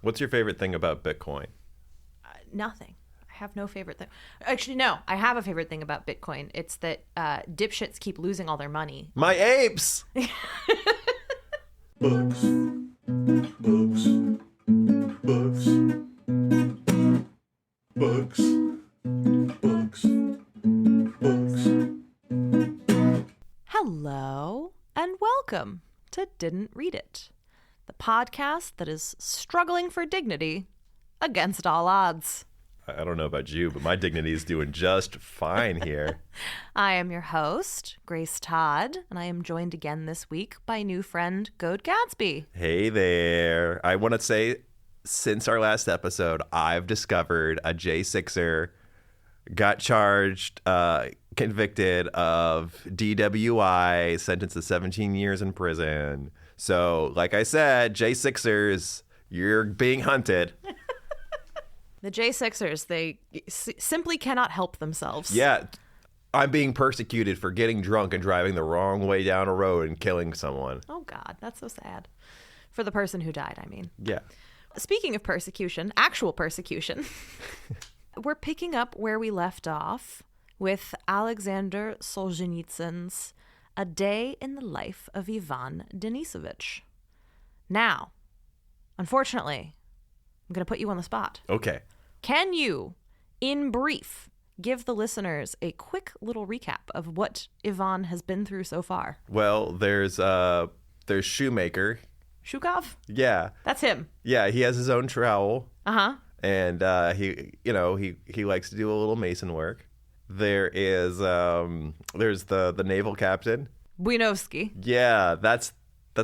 What's your favorite thing about Bitcoin? Nothing. I have no favorite thing. Actually, no. I have a favorite thing about Bitcoin. It's that dipshits keep losing all their money. My apes! Books. Books. Books. Books. Books. Books. Hello and welcome to Didn't Read It, the podcast that is struggling for dignity against all odds. I don't know about you, but my dignity is doing just fine here. I am your host, Grace Todd, and I am joined again this week by new friend Goad Gatsby. Hey there. I want to say, since our last episode, I've discovered a J6er got charged, convicted of DWI, sentenced to 17 years in prison. So, like I said, J6ers, you're being hunted. The J6ers, they simply cannot help themselves. Yeah, I'm being persecuted for getting drunk and driving the wrong way down a road and killing someone. Oh, God, that's so sad. For the person who died, I mean. Yeah. Speaking of persecution, actual persecution, we're picking up where we left off with Aleksandr Solzhenitsyn's A Day in the Life of Ivan Denisovich. Now, unfortunately, I'm going to put you on the spot. Okay. Can you, in brief, give the listeners a quick little recap of what Ivan has been through so far? Well, there's Shoemaker. Shukov? Yeah. That's him. Yeah, he has his own trowel. Uh-huh. And he likes to do a little mason work. There's the naval captain. Buinovsky. Yeah, that's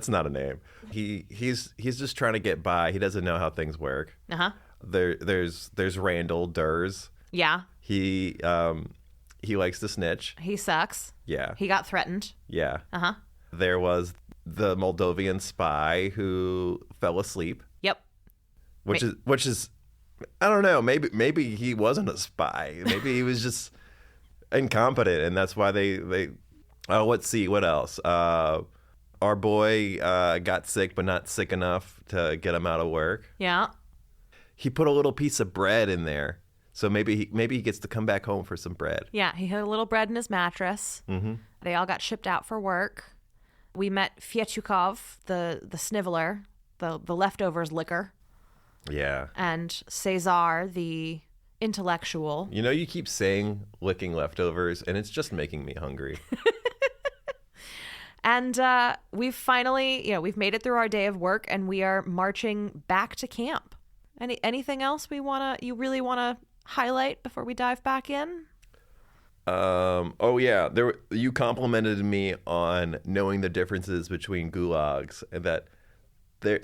not a name. He's just trying to get by. He doesn't know how things work. Uh-huh. There's Randall Durs. Yeah. He likes to snitch. He sucks. Yeah. He got threatened. Yeah. Uh-huh. There was the Moldovan spy who fell asleep. Yep. Which is I don't know, maybe he wasn't a spy. Maybe he was just incompetent, and that's why they let's see, what else? Our boy got sick, but not sick enough to get him out of work. Yeah. He put a little piece of bread in there, so maybe he gets to come back home for some bread. Yeah, he had a little bread in his mattress. Mm-hmm. They all got shipped out for work. We met Fyetukov, the sniveler, the leftovers licker. Yeah. And Cesar, the intellectual. You know, you keep saying licking leftovers, and it's just making me hungry. And we've finally, we've made it through our day of work, and we are marching back to camp. Anything else you really wanna highlight before we dive back in? Oh yeah, you complimented me on knowing the differences between gulags, and that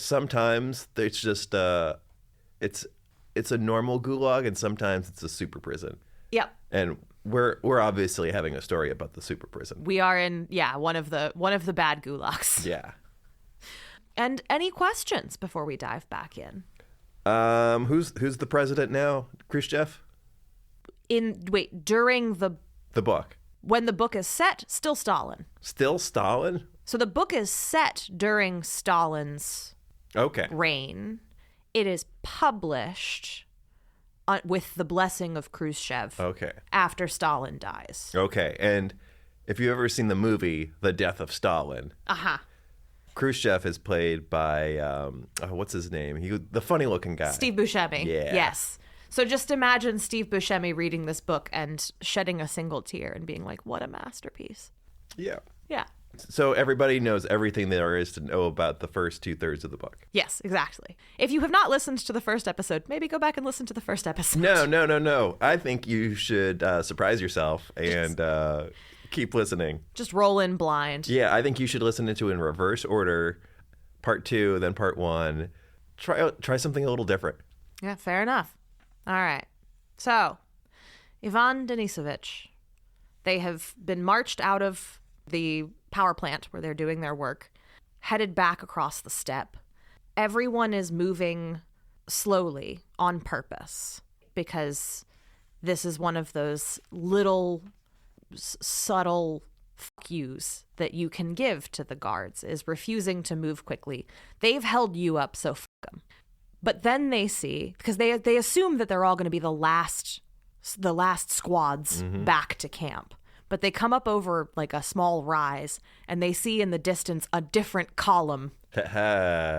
sometimes there's just it's a normal gulag, and sometimes it's a super prison. Yep. And we're obviously having a story about the super prison. We are in one of the bad gulags. Yeah. And any questions before we dive back in? Who's the president now? Khrushchev? During the book. When the book is set, still Stalin. Still Stalin? So the book is set during Stalin's reign. It is published with the blessing of Khrushchev. Okay. After Stalin dies. Okay. And if you've ever seen the movie The Death of Stalin, Khrushchev is played by what's his name? The funny-looking guy. Steve Buscemi. Yeah. Yes. So just imagine Steve Buscemi reading this book and shedding a single tear and being like, "What a masterpiece." Yeah. Yeah. So everybody knows everything there is to know about the first 2/3 of the book. Yes, exactly. If you have not listened to the first episode, maybe go back and listen to the first episode. No. I think you should surprise yourself and keep listening. Just roll in blind. Yeah, I think you should listen to it in reverse order. Part 2, then part 1. Try something a little different. Yeah, fair enough. All right. So, Ivan Denisovich, they have been marched out of the power plant where they're doing their work, headed back across the steppe. Everyone is moving slowly on purpose because this is one of those little subtle fuck yous that you can give to the guards, is refusing to move quickly. They've held you up, so fuck them. But then they see, because they assume that they're all going to be the last squads back to camp. But they come up over like a small rise, and they see in the distance a different column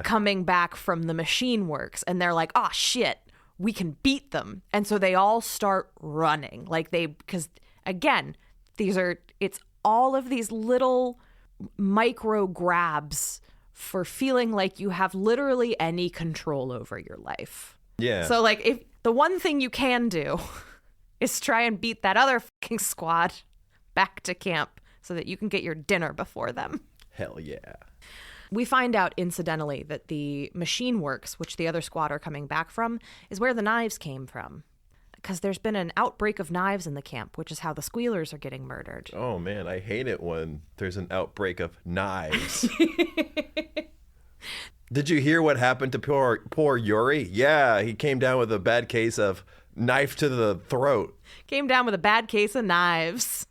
coming back from the machine works. And they're like, oh, shit, we can beat them. And so they all start running. Because again, it's all of these little micro grabs for feeling like you have literally any control over your life. Yeah. So like, if the one thing you can do is try and beat that other fucking squad back to camp so that you can get your dinner before them. Hell yeah. We find out, incidentally, that the machine works, which the other squad are coming back from, is where the knives came from. Because there's been an outbreak of knives in the camp, which is how the squealers are getting murdered. Oh, man, I hate it when there's an outbreak of knives. Did you hear what happened to poor Yuri? Yeah, he came down with a bad case of knife to the throat. Came down with a bad case of knives.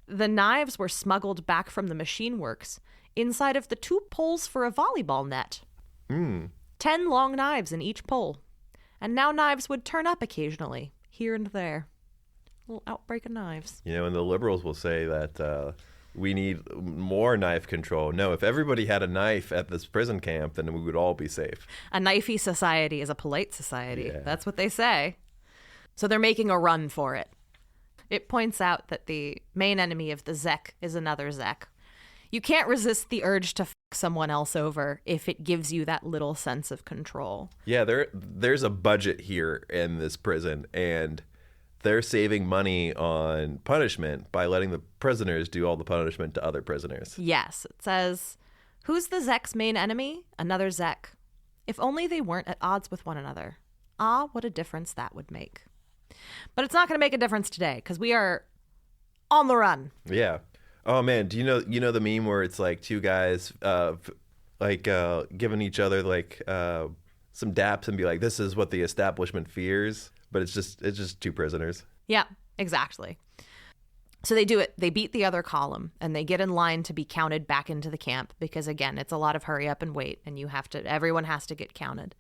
The knives were smuggled back from the machine works inside of the 2 poles for a volleyball net. 10 long knives in each pole. And now knives would turn up occasionally, here and there. A little outbreak of knives. You know, and the liberals will say that we need more knife control. No, if everybody had a knife at this prison camp, then we would all be safe. A knifey society is a polite society. Yeah. That's what they say. So they're making a run for it. It points out that the main enemy of the Zek is another Zek. You can't resist the urge to fuck someone else over if it gives you that little sense of control. Yeah, there's a budget here in this prison, and they're saving money on punishment by letting the prisoners do all the punishment to other prisoners. Yes, it says, who's the Zek's main enemy? Another Zek. If only they weren't at odds with one another. Ah, what a difference that would make. But it's not going to make a difference today because we are on the run. Yeah. Oh man, do you know the meme where it's like 2 guys giving each other some daps and be like, this is what the establishment fears, but it's just 2 prisoners. Yeah, exactly. So they do it. They beat the other column and they get in line to be counted back into the camp because again, it's a lot of hurry up and wait and everyone has to get counted.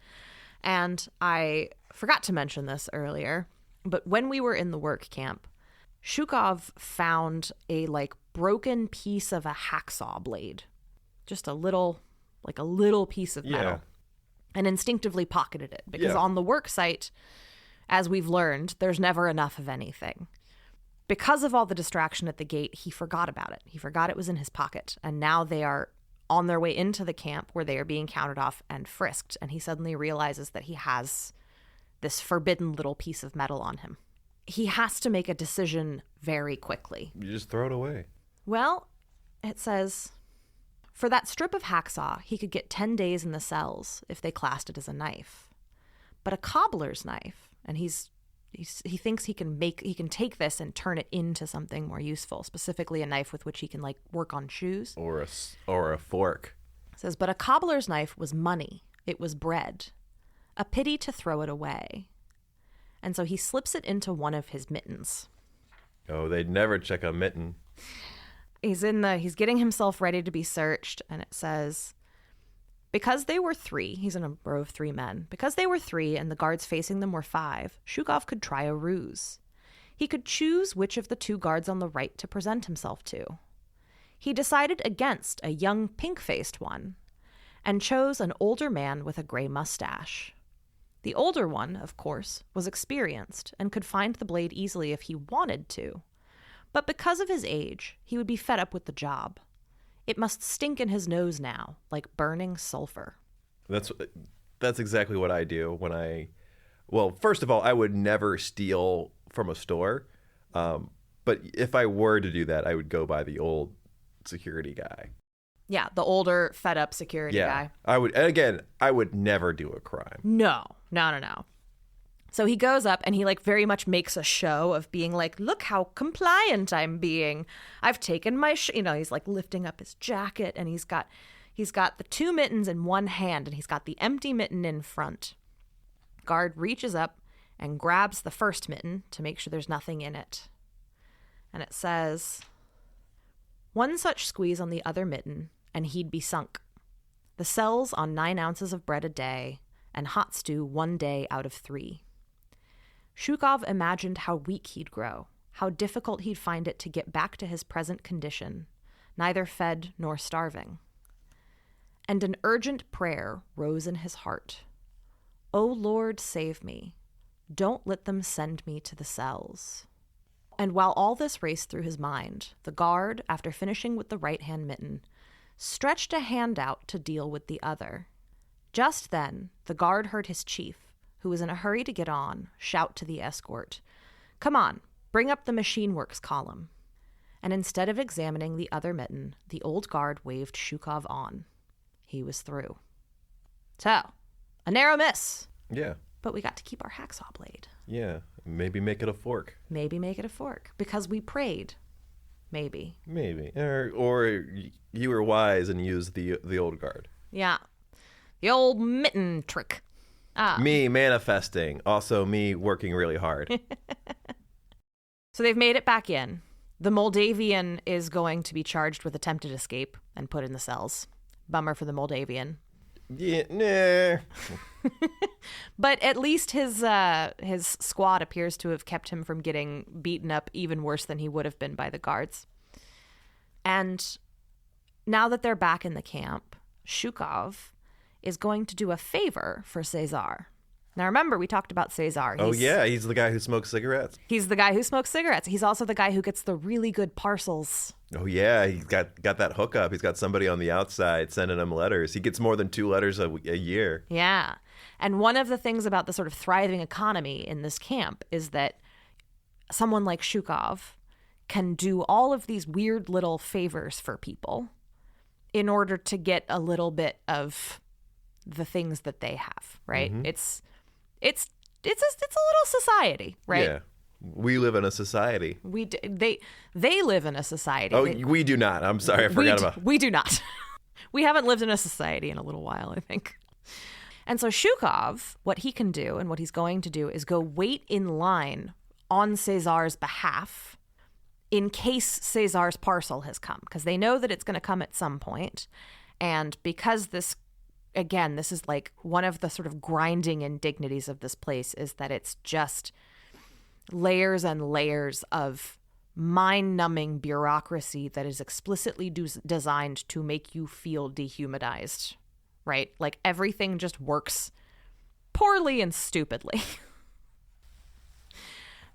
And I forgot to mention this earlier, but when we were in the work camp, Zhukov found a broken piece of a hacksaw blade, just a little piece of metal, and instinctively pocketed it because on the work site, as we've learned, there's never enough of anything. Because of all the distraction at the gate, he forgot about it. He forgot it was in his pocket, and now they are on their way into the camp where they are being counted off and frisked, and he suddenly realizes that he has this forbidden little piece of metal on him. He has to make a decision very quickly. You just throw it away. Well, it says, for that strip of hacksaw, he could get 10 days in the cells if they classed it as a knife. But a cobbler's knife, and he thinks he can take this and turn it into something more useful, specifically a knife with which he can work on shoes. Or a fork. It says, but a cobbler's knife was money. It was bread. A pity to throw it away. And so he slips it into one of his mittens. Oh, they'd never check a mitten. He's getting himself ready to be searched, and it says, because they were 3, he's in a row of 3 men. Because they were 3 and the guards facing them were 5, Zhukov could try a ruse. He could choose which of the 2 guards on the right to present himself to. He decided against a young pink-faced one and chose an older man with a gray mustache. The older one, of course, was experienced and could find the blade easily if he wanted to. But because of his age, he would be fed up with the job. It must stink in his nose now, like burning sulfur. That's exactly what I do well, first of all, I would never steal from a store. But if I were to do that, I would go by the old security guy. Yeah, the older, fed-up security guy. I would never do a crime. No. So he goes up and he very much makes a show of being look how compliant I'm being. I've taken my, he's lifting up his jacket and he's got the 2 mittens in one hand and he's got the empty mitten in front. Guard reaches up and grabs the first mitten to make sure there's nothing in it. And it says, one such squeeze on the other mitten and he'd be sunk. The cells on 9 ounces of bread a day and hot stew 1 day out of 3. Shukov imagined how weak he'd grow, how difficult he'd find it to get back to his present condition, neither fed nor starving. And an urgent prayer rose in his heart. "O Lord, save me. Don't let them send me to the cells." And while all this raced through his mind, the guard, after finishing with the right-hand mitten, stretched a hand out to deal with the other. Just then, the guard heard his chief, who was in a hurry to get on, shout to the escort, "Come on, bring up the machine works column." And instead of examining the other mitten, the old guard waved Shukov on. He was through. So, a narrow miss. Yeah. But we got to keep our hacksaw blade. Yeah. Maybe make it a fork. Maybe make it a fork. Because we prayed. Maybe. Maybe. Or you were wise and used the old guard. Yeah. The old mitten trick. Me manifesting. Also me working really hard. So they've made it back in. The Moldavian is going to be charged with attempted escape and put in the cells. Bummer for the Moldavian. Yeah, nah. But at least his squad appears to have kept him from getting beaten up even worse than he would have been by the guards. And now that they're back in the camp, Shukov is going to do a favor for Cesar. Now remember, we talked about Cesar. He's the guy who smokes cigarettes. He's the guy who smokes cigarettes. He's also the guy who gets the really good parcels. Oh yeah, he's got that hookup. He's got somebody on the outside sending him letters. He gets more than 2 letters a year. Yeah. And one of the things about the sort of thriving economy in this camp is that someone like Shukov can do all of these weird little favors for people in order to get a little bit of the things that they have, right? Mm-hmm. It's a little society, right? Yeah. We live in a society. They live in a society. Oh, we do not. I'm sorry, I forgot about. We do not. We haven't lived in a society in a little while, I think. And so Shukov, what he can do and what he's going to do is go wait in line on Cesar's behalf in case Cesar's parcel has come, because they know that it's going to come at some point. And because this is like one of the sort of grinding indignities of this place is that it's just layers and layers of mind-numbing bureaucracy that is explicitly designed to make you feel dehumanized, right? Like everything just works poorly and stupidly.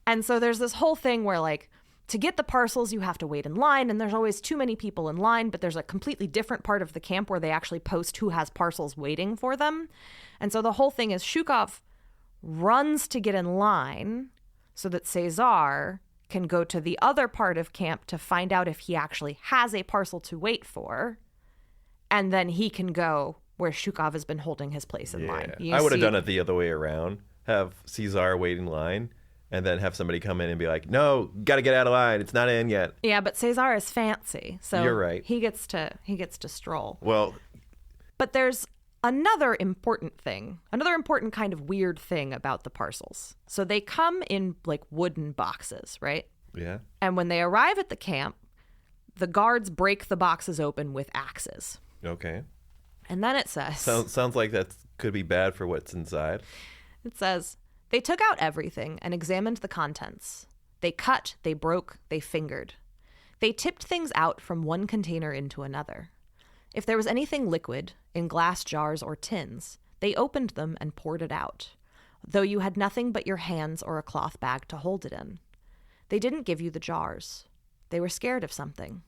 And so there's this whole thing where like to get the parcels, you have to wait in line, and there's always too many people in line, but there's a completely different part of the camp where they actually post who has parcels waiting for them. And so the whole thing is Shukov runs to get in line so that Cesar can go to the other part of camp to find out if he actually has a parcel to wait for, and then he can go where Shukov has been holding his place in line. I would have done it the other way around. Have Cesar wait in line, and then have somebody come in and be like, "No, got to get out of line. It's not in yet." Yeah, but Cesar is fancy, so you're right. He gets to stroll. Well, but there's another important kind of weird thing about the parcels. So they come in like wooden boxes, right? Yeah. And when they arrive at the camp, the guards break the boxes open with axes. Okay. And then it says... Sounds like that could be bad for what's inside. It says, they took out everything and examined the contents. They cut, they broke, they fingered. They tipped things out from one container into another. If there was anything liquid, in glass jars or tins, they opened them and poured it out, though you had nothing but your hands or a cloth bag to hold it in. They didn't give you the jars. They were scared of something.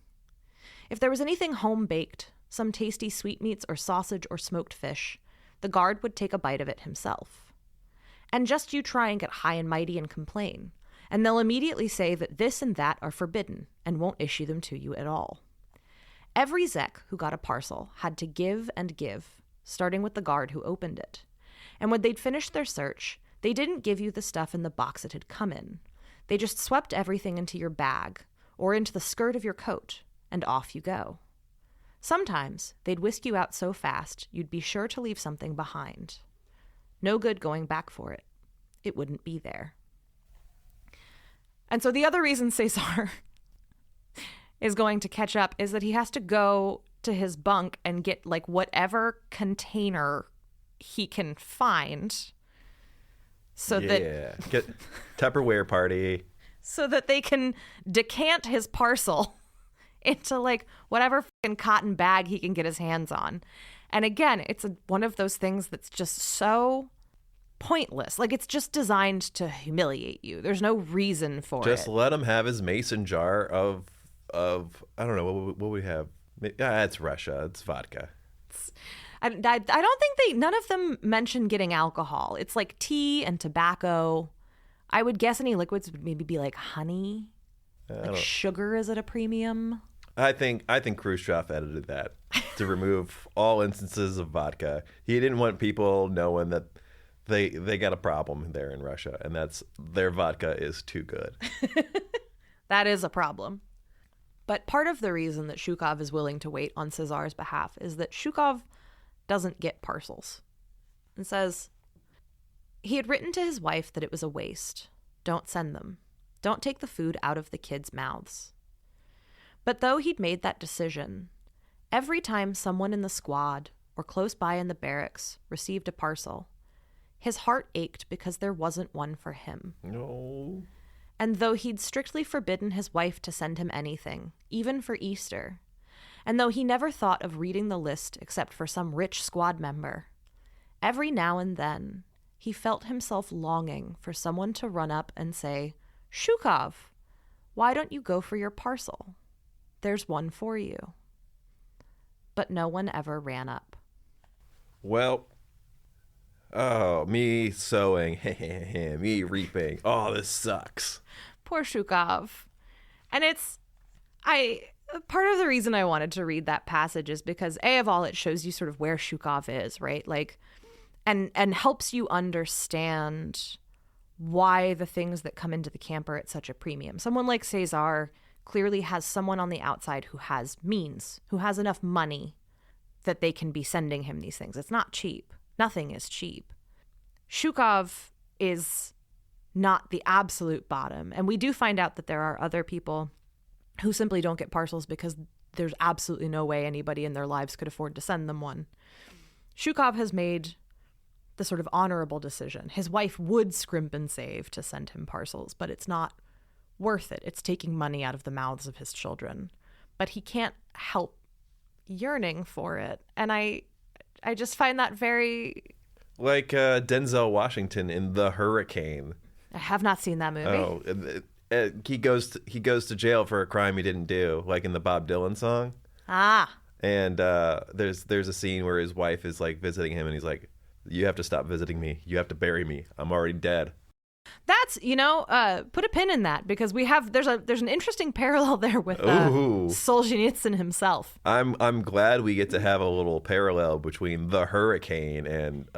If there was anything home-baked, some tasty sweetmeats or sausage or smoked fish, the guard would take a bite of it himself. And just you try and get high and mighty and complain, and they'll immediately say that this and that are forbidden and won't issue them to you at all. Every Zek who got a parcel had to give and give, starting with the guard who opened it. And when they'd finished their search, they didn't give you the stuff in the box it had come in. They just swept everything into your bag or into the skirt of your coat, and off you go. Sometimes they'd whisk you out so fast you'd be sure to leave something behind. No good going back for it. It wouldn't be there. And so the other reason Cesar is going to catch up is that he has to go to his bunk and get like whatever container he can find so that Get Tupperware party. so that they can decant his parcel into like whatever fucking cotton bag he can get his hands on. And again, it's one of those things that's just so pointless. Like, it's just designed to humiliate you. There's no reason for it. Just let him have his mason jar of I don't know what we have. It's Russia. It's vodka. I don't think none of them mention getting alcohol. It's like tea and tobacco. I would guess any liquids would maybe be like honey. Like sugar is at a premium. I think Khrushchev edited that to remove all instances of vodka. He didn't want people knowing that they got a problem there in Russia, and that's their vodka is too good. That is a problem. But part of the reason that Zhukov is willing to wait on Cesar's behalf is that Zhukov doesn't get parcels and says he had written to his wife that it was a waste. Don't send them. Don't take the food out of the kids' mouths. But though he'd made that decision, every time someone in the squad or close by in the barracks received a parcel, his heart ached because there wasn't one for him. No. And though he'd strictly forbidden his wife to send him anything, even for Easter, and though he never thought of reading the list except for some rich squad member, every now and then he felt himself longing for someone to run up and say, "Zhukov, why don't you go for your parcel? There's one for you." But no one ever ran up. Well, me sowing, me reaping. Oh, this sucks. Poor Zhukov. And part of the reason I wanted to read that passage is because A, of all, it shows you sort of where Zhukov is, right? Like, and helps you understand why the things that come into the camp are at such a premium. Someone like Cesar clearly has someone on the outside who has means, who has enough money that they can be sending him these things. It's not cheap. Nothing is cheap. Zhukov is not the absolute bottom. And we do find out that there are other people who simply don't get parcels because there's absolutely no way anybody in their lives could afford to send them one. Zhukov has made the sort of honorable decision. His wife would scrimp and save to send him parcels, but it's not worth it. It's taking money out of the mouths of his children. But he can't help yearning for it. And I just find that very... Like Denzel Washington in The Hurricane. I have not seen that movie. Oh, he goes to jail for a crime he didn't do, like in the Bob Dylan song. Ah. And there's a scene where his wife is like visiting him, and he's like, "You have to stop visiting me. You have to bury me. I'm already dead." That's, put a pin in that, because there's an interesting parallel there with Solzhenitsyn himself. I'm glad we get to have a little parallel between The Hurricane and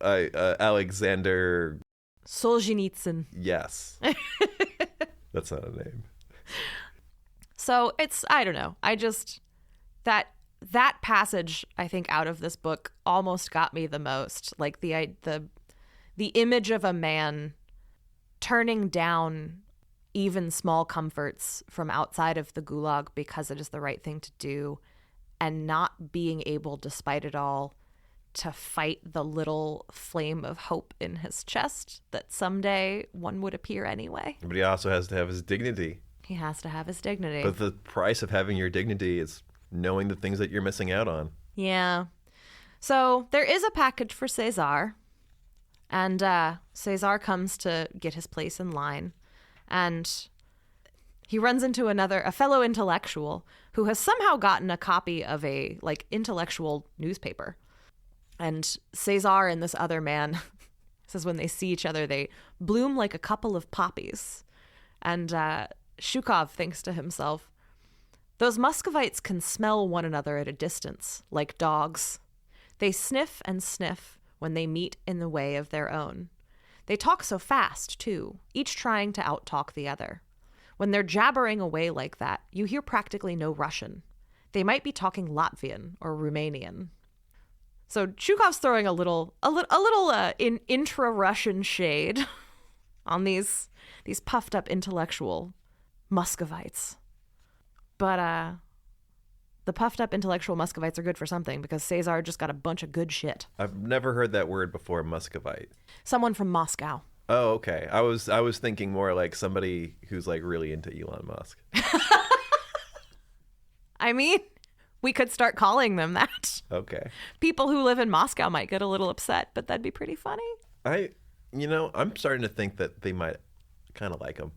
Aleksandr Solzhenitsyn. Yes. That's not a name. So I don't know. I just, that passage, I think, out of this book almost got me the most. Like the image of a man turning down even small comforts from outside of the gulag because it is the right thing to do, and not being able, despite it all, to fight the little flame of hope in his chest that someday one would appear anyway. But he also has to have his dignity. He has to have his dignity. But the price of having your dignity is knowing the things that you're missing out on. Yeah. So there is a package for Cesar. And Cesar comes to get his place in line, and he runs into a fellow intellectual who has somehow gotten a copy of a intellectual newspaper. And Cesar and this other man says when they see each other, they bloom like a couple of poppies. And Zhukov thinks to himself, "Those Muscovites can smell one another at a distance, like dogs. They sniff and sniff when they meet in the way of their own. They talk so fast, too, each trying to outtalk the other. When they're jabbering away like that, you hear practically no Russian. They might be talking Latvian or Romanian." So Zhukov's throwing a little intra-Russian shade on these puffed up intellectual Muscovites. But The puffed up intellectual Muscovites are good for something because Caesar just got a bunch of good shit. I've never heard that word before, Muscovite. Someone from Moscow. Oh, okay. I was thinking more like somebody who's like really into Elon Musk. I mean, we could start calling them that. Okay. People who live in Moscow might get a little upset, but that'd be pretty funny. I'm starting to think that they might kind of like him.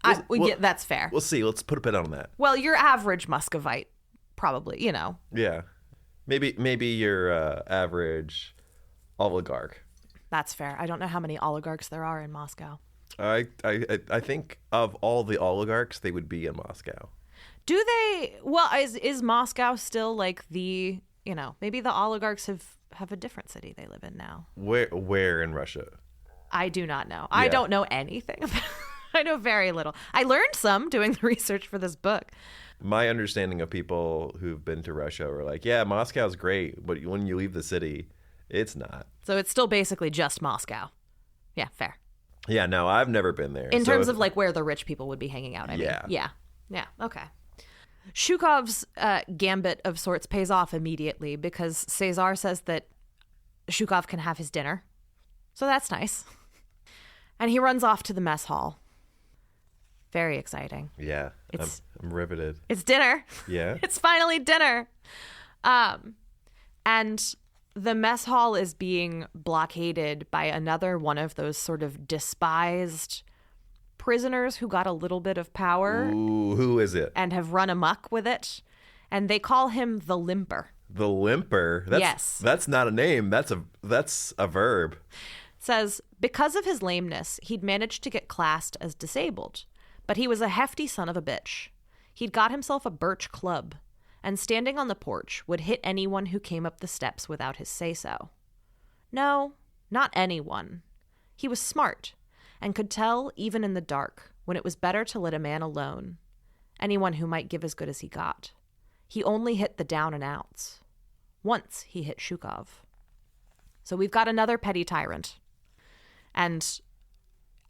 Yeah, that's fair. We'll see. Let's put a pin on that. Well, your average Muscovite, probably, Yeah. Maybe your average oligarch. That's fair. I don't know how many oligarchs there are in Moscow. I think of all the oligarchs, they would be in Moscow. Do they? Well, is Moscow still like the, maybe the oligarchs have a different city they live in now. Where in Russia? I do not know. I don't know anything about I know very little. I learned some doing the research for this book. My understanding of people who've been to Russia were like, yeah, Moscow's great, but when you leave the city, it's not. So it's still basically just Moscow. Yeah, fair. Yeah, no, I've never been there. In terms of like where the rich people would be hanging out, I mean. Yeah, okay. Shukov's gambit of sorts pays off immediately because Caesar says that Shukov can have his dinner. So that's nice. And he runs off to the mess hall. Very exciting. Yeah, I'm riveted. It's dinner. Yeah. It's finally dinner. And the mess hall is being blockaded by another one of those sort of despised prisoners who got a little bit of power. Ooh, who is it? And have run amok with it. And they call him the Limper. The Limper? Yes. That's not a name. That's a verb. Says, because of his lameness, he'd managed to get classed as disabled. But he was a hefty son of a bitch. He'd got himself a birch club, and standing on the porch would hit anyone who came up the steps without his say-so. No, not anyone. He was smart, and could tell, even in the dark, when it was better to let a man alone. Anyone who might give as good as he got. He only hit the down and outs. Once he hit Shukov. So we've got another petty tyrant. And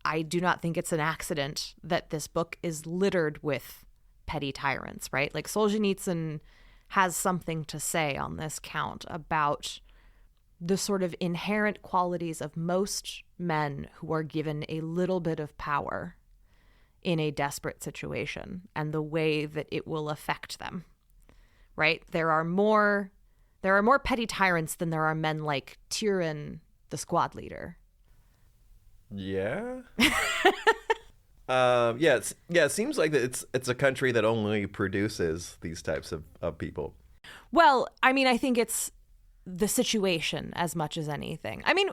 I do not think it's an accident that this book is littered with petty tyrants, right? Like Solzhenitsyn has something to say on this count about the sort of inherent qualities of most men who are given a little bit of power in a desperate situation and the way that it will affect them, right? There are more petty tyrants than there are men like Tyrion, the squad leader. Yeah. It seems like it's a country that only produces these types of people. Well, I mean, I think it's the situation as much as anything. I mean,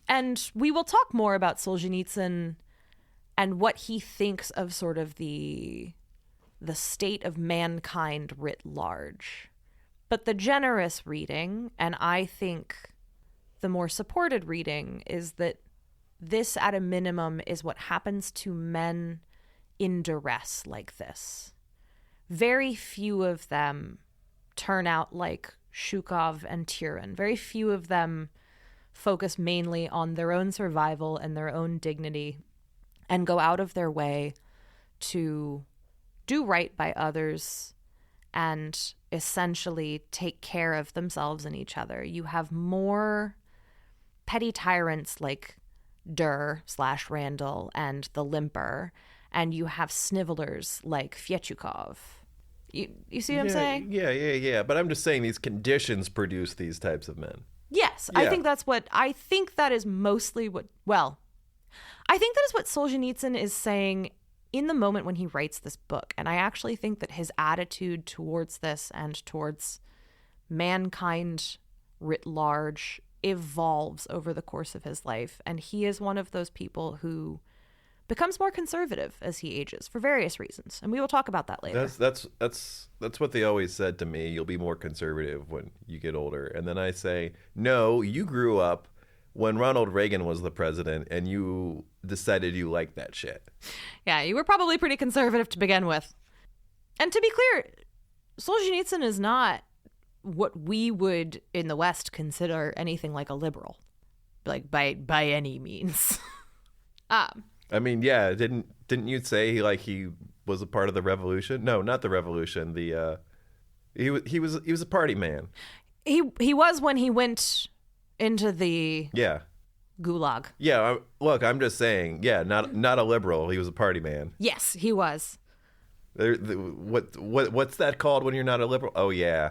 and we will talk more about Solzhenitsyn and what he thinks of sort of the state of mankind writ large. But the generous reading, and I think the more supported reading, is that this, at a minimum, is what happens to men in duress like this. Very few of them turn out like Shukov and Tyrion. Very few of them focus mainly on their own survival and their own dignity and go out of their way to do right by others and essentially take care of themselves and each other. You have more petty tyrants like Dur/Randall and the Limper, and you have snivelers like Fyechukov. You see what I'm saying? Yeah. But I'm just saying these conditions produce these types of men. Yes, Yeah. I think that is mostly what, well, I think that is what Solzhenitsyn is saying in the moment when he writes this book. And I actually think that his attitude towards this and towards mankind writ large evolves over the course of his life. And he is one of those people who becomes more conservative as he ages for various reasons. And we will talk about that later. That's what they always said to me. You'll be more conservative when you get older. And then I say, no, you grew up when Ronald Reagan was the president and you decided you liked that shit. Yeah, you were probably pretty conservative to begin with. And to be clear, Solzhenitsyn is not what we would in the West consider anything like a liberal, like by any means. I mean, yeah, didn't you say he was a part of the revolution? No, not the revolution. He was a party man. He was when he went into the Yeah. gulag. Yeah, look, I'm just saying. Yeah, not a liberal. He was a party man. Yes, he was. What's that called when you're not a liberal? Oh yeah,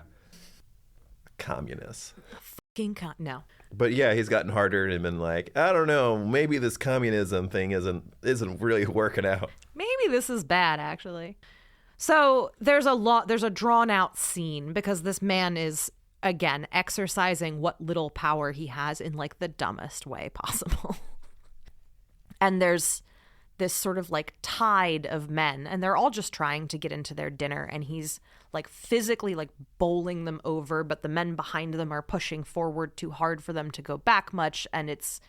communist. No. But yeah, he's gotten harder and been like, I don't know, maybe this communism thing isn't really working out. Maybe this is bad, actually. So there's a drawn out scene because this man is, again, exercising what little power he has in like the dumbest way possible. And there's this sort of like tide of men, and they're all just trying to get into their dinner, and he's like physically like bowling them over, but the men behind them are pushing forward too hard for them to go back much. And it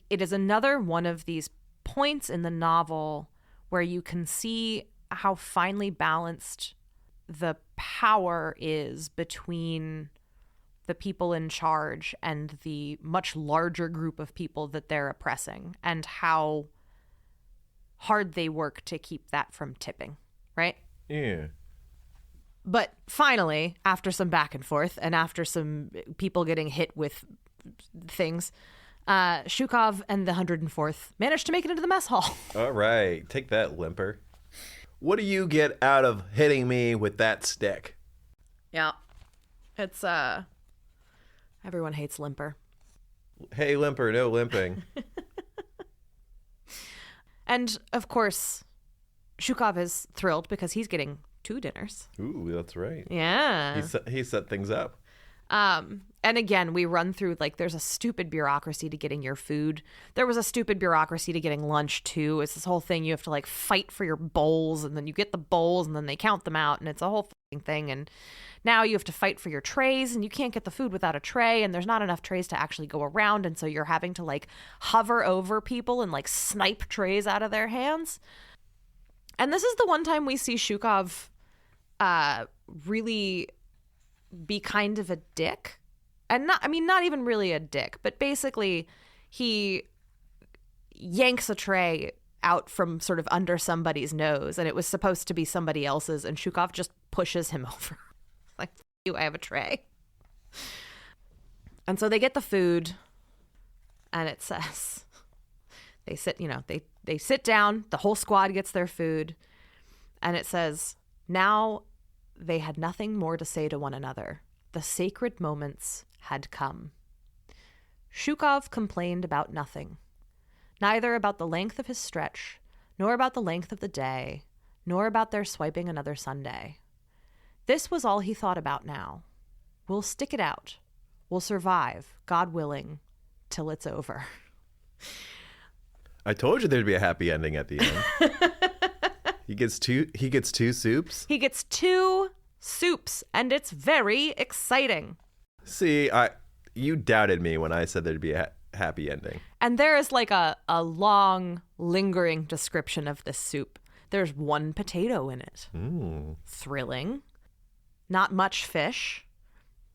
is another one of these points in the novel where you can see how finely balanced the power is between the people in charge and the much larger group of people that they're oppressing, and how hard they work to keep that from tipping, right? Yeah. But finally, after some back and forth and after some people getting hit with things, Shukov and the 104th managed to make it into the mess hall. All right. Take that, limper. What do you get out of hitting me with that stick? Yeah. It's, everyone hates Limper. Hey, limper, no limping. And, of course, Shukov is thrilled because he's getting 2 dinners. Ooh, that's right. Yeah. He set things up. And again, we run through, like, there's a stupid bureaucracy to getting your food. There was a stupid bureaucracy to getting lunch, too. It's this whole thing. You have to, like, fight for your bowls, and then you get the bowls, and then they count them out, and it's a whole thing. And now you have to fight for your trays, and you can't get the food without a tray, and there's not enough trays to actually go around, and so you're having to, like, hover over people and, like, snipe trays out of their hands. And this is the one time we see Shukov really be kind of a dick. And not even really a dick, but basically he yanks a tray out from sort of under somebody's nose, and it was supposed to be somebody else's, and Shukov just pushes him over. Like, F you, I have a tray. And so they get the food, and it says, they sit down, the whole squad gets their food, and it says, now they had nothing more to say to one another. The sacred moments had come. Shukov complained about nothing, neither about the length of his stretch, nor about the length of the day, nor about their swiping another Sunday. This was all he thought about now. We'll stick it out. We'll survive, God willing, till it's over. I told you there'd be a happy ending at the end. He gets two soups. He gets 2 soups, and it's very exciting. See, you doubted me when I said there'd be a happy ending. And there is like a long, lingering description of this soup. There's 1 potato in it. Thrilling. Not much fish,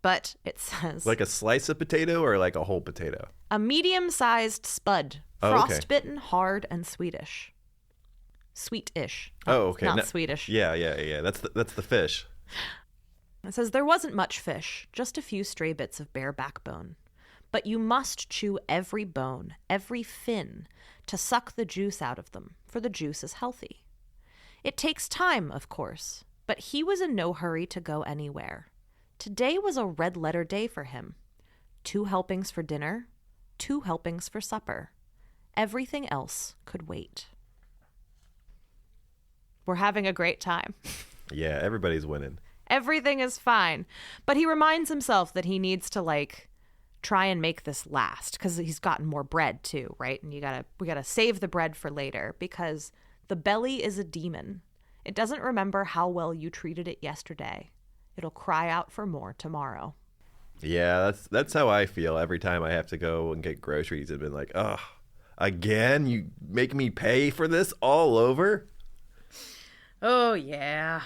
but it says... Like a slice of potato or like a whole potato? A medium-sized spud. Oh, okay. Frostbitten, hard, and sweetish. Sweet-ish. Oh, okay. Not Swedish. Yeah. That's the fish. It says, there wasn't much fish, just a few stray bits of bare backbone. But you must chew every bone, every fin, to suck the juice out of them, for the juice is healthy. It takes time, of course, but he was in no hurry to go anywhere. Today was a red-letter day for him. 2 helpings for dinner, 2 helpings for supper. Everything else could wait. We're having a great time. Yeah, everybody's winning. Everything is fine. But he reminds himself that he needs to, like, try and make this last, because he's gotten more bread too, right? And we gotta save the bread for later, because the belly is a demon. It doesn't remember how well you treated it yesterday. It'll cry out for more tomorrow. Yeah, that's how I feel every time I have to go and get groceries. I've been like, oh, again? You make me pay for this all over? Oh, yeah.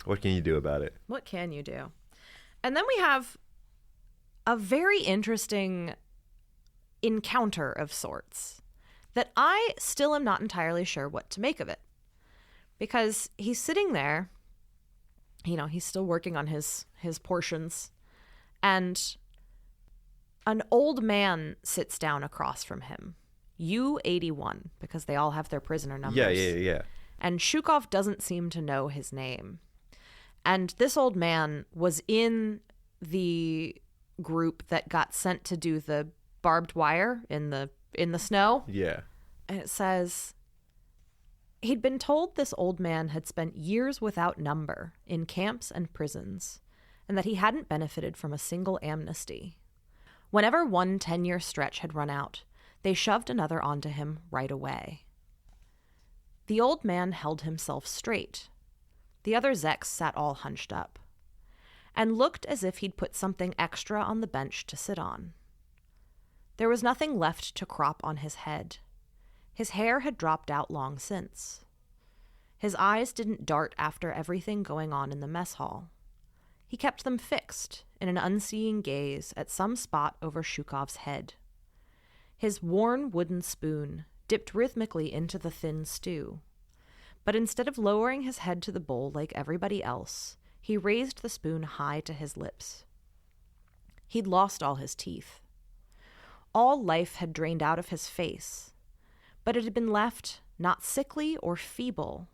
What can you do about it? What can you do? And then we have a very interesting encounter of sorts that I still am not entirely sure what to make of it. Because he's sitting there He's still working on his portions. And an old man sits down across from him. U81, because they all have their prisoner numbers. Yeah. And Shukov doesn't seem to know his name. And this old man was in the group that got sent to do the barbed wire in the snow. Yeah. And it says, he'd been told this old man had spent years without number in camps and prisons, and that he hadn't benefited from a single amnesty. Whenever one 10-year stretch had run out, they shoved another onto him right away. The old man held himself straight. The other Zeks sat all hunched up, and looked as if he'd put something extra on the bench to sit on. There was nothing left to crop on his head. His hair had dropped out long since. His eyes didn't dart after everything going on in the mess hall. He kept them fixed in an unseeing gaze at some spot over Shukov's head. His worn wooden spoon dipped rhythmically into the thin stew. But instead of lowering his head to the bowl like everybody else, he raised the spoon high to his lips. He'd lost all his teeth. All life had drained out of his face, but it had been left not sickly or feeble,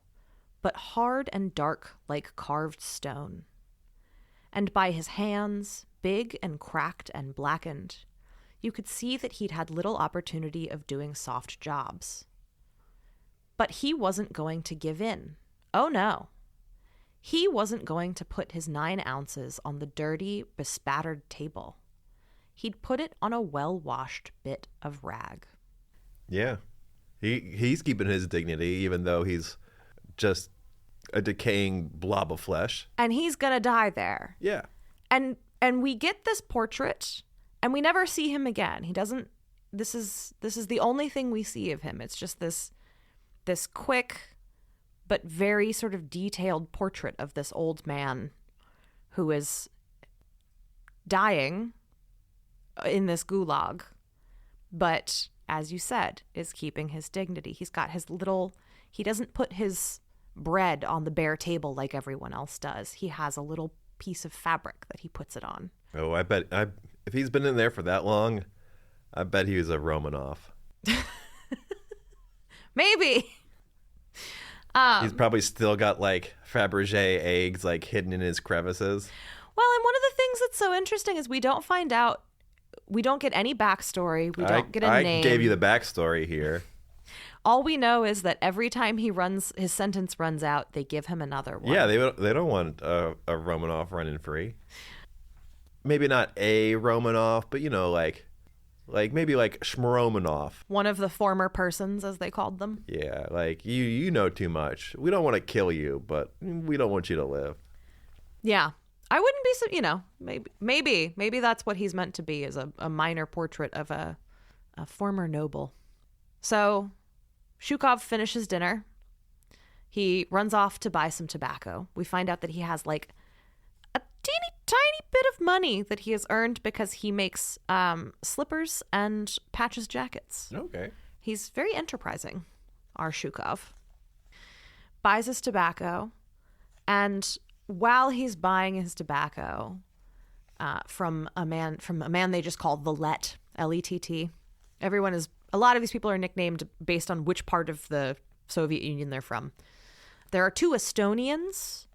but hard and dark like carved stone. And by his hands, big and cracked and blackened, you could see that he'd had little opportunity of doing soft jobs. But he wasn't going to give in. Oh no. He wasn't going to put his 9 ounces on the dirty, bespattered table. He'd put it on a well-washed bit of rag. Yeah. He's keeping his dignity, even though he's just a decaying blob of flesh. And he's going to die there. Yeah. And we get this portrait, and we never see him again. He doesn't. This is the only thing we see of him. It's just this quick but very sort of detailed portrait of this old man who is dying in this gulag, but as you said, is keeping his dignity. He's got his little, he doesn't put his bread on the bare table like everyone else does. He has a little piece of fabric that he puts it on. Oh, I bet if he's been in there for that long, I bet he was a Romanov. Maybe. He's probably still got like Fabergé eggs like hidden in his crevices. Well, and one of the things that's so interesting is we don't get any backstory. We don't get a name. I gave you the backstory here. All we know is that every time his sentence runs out, they give him another one. Yeah, they don't want a Romanov running free. Maybe not a Romanov, but like maybe like Shmoromanov. One of the former persons, as they called them. Yeah, like you know too much. We don't want to kill you, but we don't want you to live. Yeah. I wouldn't be, maybe that's what he's meant to be, is a minor portrait of a former noble. So Shukov finishes dinner. He runs off to buy some tobacco. We find out that he has like a teeny tiny bit of money that he has earned because he makes slippers and patches jackets. Okay. He's very enterprising, our Shukov. Buys his tobacco, and while he's buying his tobacco from a man they just call the Let, L-E-T-T. A lot of these people are nicknamed based on which part of the Soviet Union they're from. There are 2 Estonians,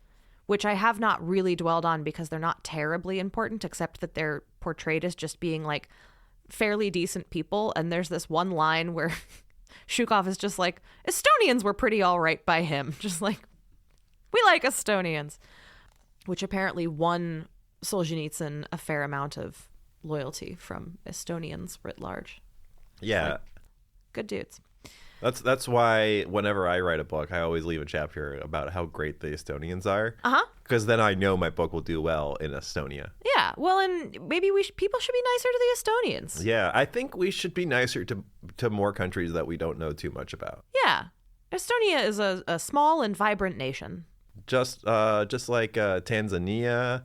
which I have not really dwelled on because they're not terribly important, except that they're portrayed as just being like fairly decent people. And there's this one line where Shukov is just like, Estonians were pretty all right by him. Just like, we like Estonians, which apparently won Solzhenitsyn a fair amount of loyalty from Estonians writ large. Yeah. Like, good dudes. That's why whenever I write a book, I always leave a chapter about how great the Estonians are. Uh-huh. Because then I know my book will do well in Estonia. Yeah. Well, and maybe people should be nicer to the Estonians. Yeah. I think we should be nicer to more countries that we don't know too much about. Yeah. Estonia is a small and vibrant nation. Just like Tanzania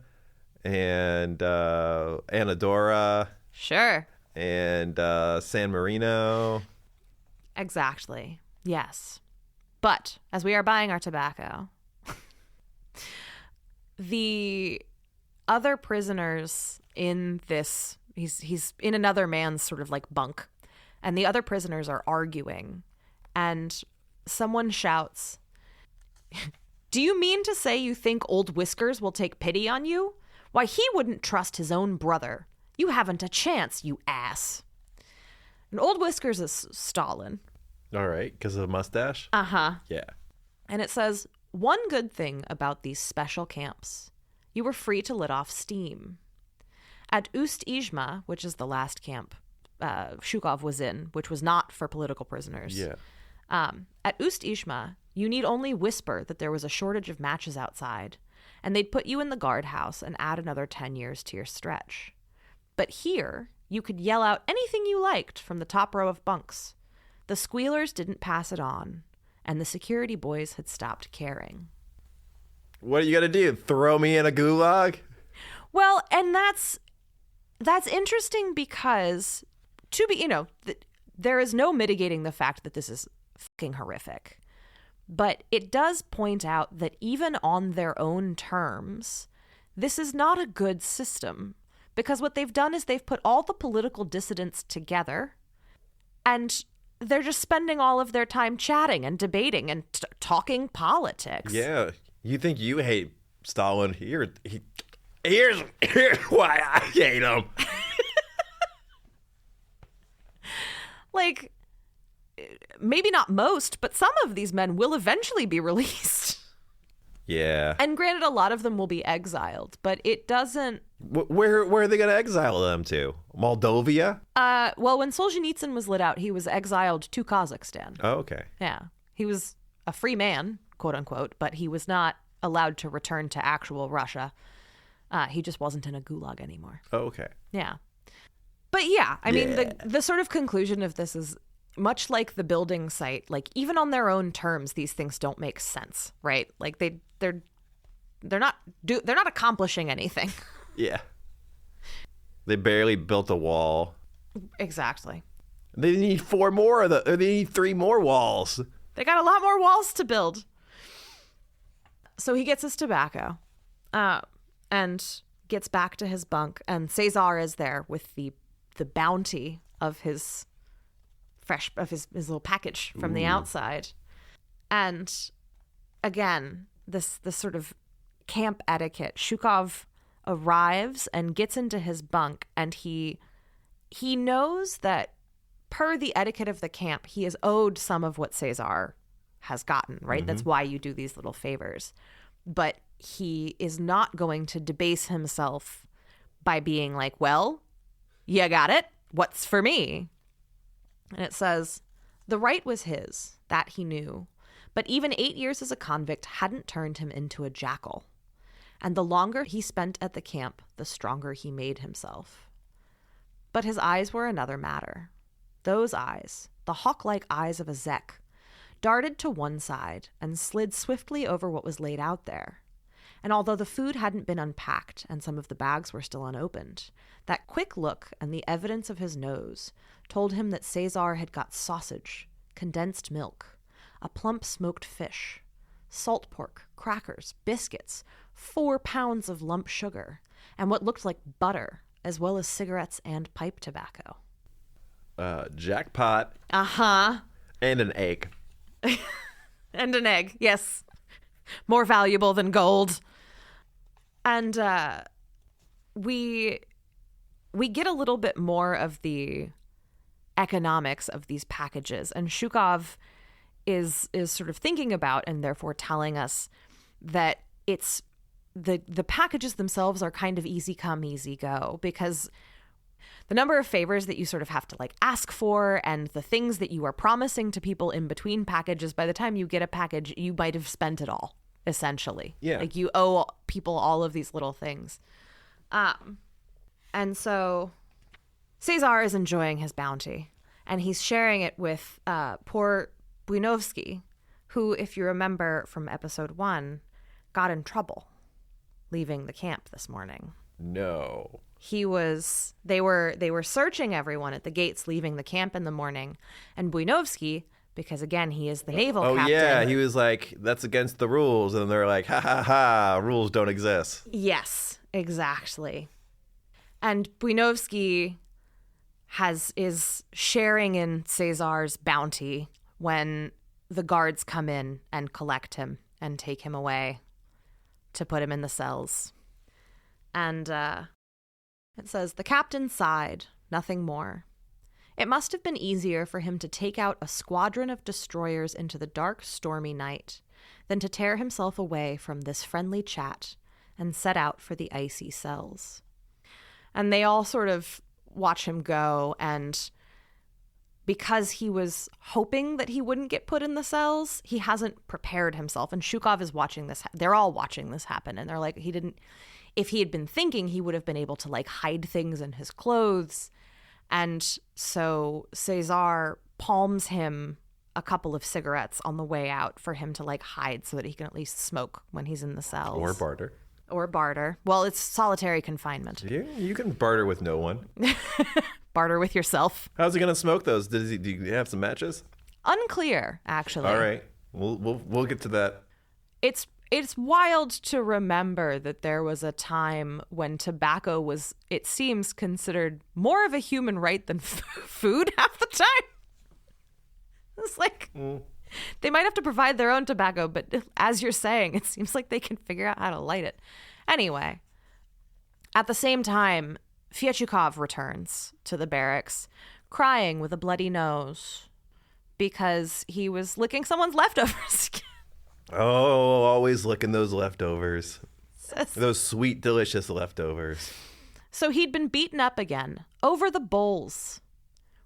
and Anadora. Sure. And San Marino. Exactly. Yes. But as we are buying our tobacco, the other prisoners in this, he's in another man's sort of like bunk, and the other prisoners are arguing, and someone shouts, "Do you mean to say you think old Whiskers will take pity on you? Why, he wouldn't trust his own brother. You haven't a chance, you ass." And old Whiskers is Stalin. All right, because of the mustache? Uh-huh. Yeah. And it says, "One good thing about these special camps, you were free to let off steam. At Ust-Izhma, which is the last camp Shukov was in, which was not for political prisoners. Yeah. At Ust-Izhma, you need only whisper that there was a shortage of matches outside, and they'd put you in the guardhouse and add another 10 years to your stretch. But here, you could yell out anything you liked from the top row of bunks. The squealers didn't pass it on, and the security boys had stopped caring." What are you going to do? Throw me in a gulag? Well, and that's interesting because, to be, there is no mitigating the fact that this is fucking horrific. But it does point out that even on their own terms, this is not a good system. Because what they've done is they've put all the political dissidents together, and they're just spending all of their time chatting and debating and talking politics. Yeah. You think you hate Stalin? Here's why I hate him. Like, maybe not most, but some of these men will eventually be released. Yeah. And granted, a lot of them will be exiled, but it doesn't... Where are they going to exile them to? Moldova? Well, when Solzhenitsyn was let out, he was exiled to Kazakhstan. Oh, okay. Yeah. He was a free man, quote unquote, but he was not allowed to return to actual Russia. He just wasn't in a gulag anymore. Oh, okay. Yeah. But yeah, I mean, the sort of conclusion of this is much like the building site, like even on their own terms, these things don't make sense, right? Like they're not accomplishing anything. Yeah. They barely built a wall. Exactly. They need 4 more of they need 3 more walls. They got a lot more walls to build. So he gets his tobacco, and gets back to his bunk, and Cesar is there with the bounty of his his little package from the outside. And again, this sort of camp etiquette. Shukov arrives and gets into his bunk, and he knows that per the etiquette of the camp, he is owed some of what Cesar has gotten, right? Mm-hmm. That's why you do these little favors. But he is not going to debase himself by being like, well, you got it. What's for me? And it says, the right was his, that he knew. But even 8 years as a convict hadn't turned him into a jackal. And the longer he spent at the camp, the stronger he made himself. But his eyes were another matter. Those eyes, the hawk-like eyes of a Zek, darted to one side and slid swiftly over what was laid out there. And although the food hadn't been unpacked and some of the bags were still unopened, that quick look and the evidence of his nose told him that Cesar had got sausage, condensed milk, a plump smoked fish, salt pork, crackers, biscuits, 4 pounds of lump sugar, and what looked like butter, as well as cigarettes and pipe tobacco. Jackpot. Uh-huh. And an egg. And an egg, yes. More valuable than gold. And we get a little bit more of the economics of these packages. And Shukov is sort of thinking about and therefore telling us that it's the packages themselves are kind of easy come, easy go, because the number of favors that you sort of have to like ask for and the things that you are promising to people in between packages, by the time you get a package, you might have spent it all, essentially. Yeah. Like you owe people all of these little things. And so Cesar is enjoying his bounty, and he's sharing it with poor Buinovsky, who, if you remember from episode 1, got in trouble leaving the camp this morning. No. They were searching everyone at the gates leaving the camp in the morning, and Buinovsky, because, again, he is the naval Oh, captain. yeah. He was like, that's against the rules. And they're like, ha, ha, ha, rules don't exist. Yes, exactly. And Buinovsky is sharing in Cesar's bounty when the guards come in and collect him and take him away to put him in the cells. And it says, the captain sighed, nothing more. It must have been easier for him to take out a squadron of destroyers into the dark, stormy night than to tear himself away from this friendly chat and set out for the icy cells. And they all sort of watch him go, and because he was hoping that he wouldn't get put in the cells, he hasn't prepared himself. And Shukov is watching this. They're all watching this happen. And they're like, if he had been thinking, he would have been able to like hide things in his clothes. And so Cesar palms him a couple of cigarettes on the way out for him to like hide so that he can at least smoke when he's in the cells. Or barter. Well, it's solitary confinement. Yeah, you can barter with no one. Barter with yourself. How's he gonna smoke those? Do you have some matches? Unclear, actually. All right, we'll get to that. It's wild to remember that there was a time when tobacco was, it seems, considered more of a human right than food half the time. It's like, they might have to provide their own tobacco, but as you're saying, it seems like they can figure out how to light it. Anyway, at the same time, Fyechukov returns to the barracks, crying with a bloody nose because he was licking someone's leftovers. Oh, always licking those leftovers. Those sweet, delicious leftovers. So he'd been beaten up again, over the bowls.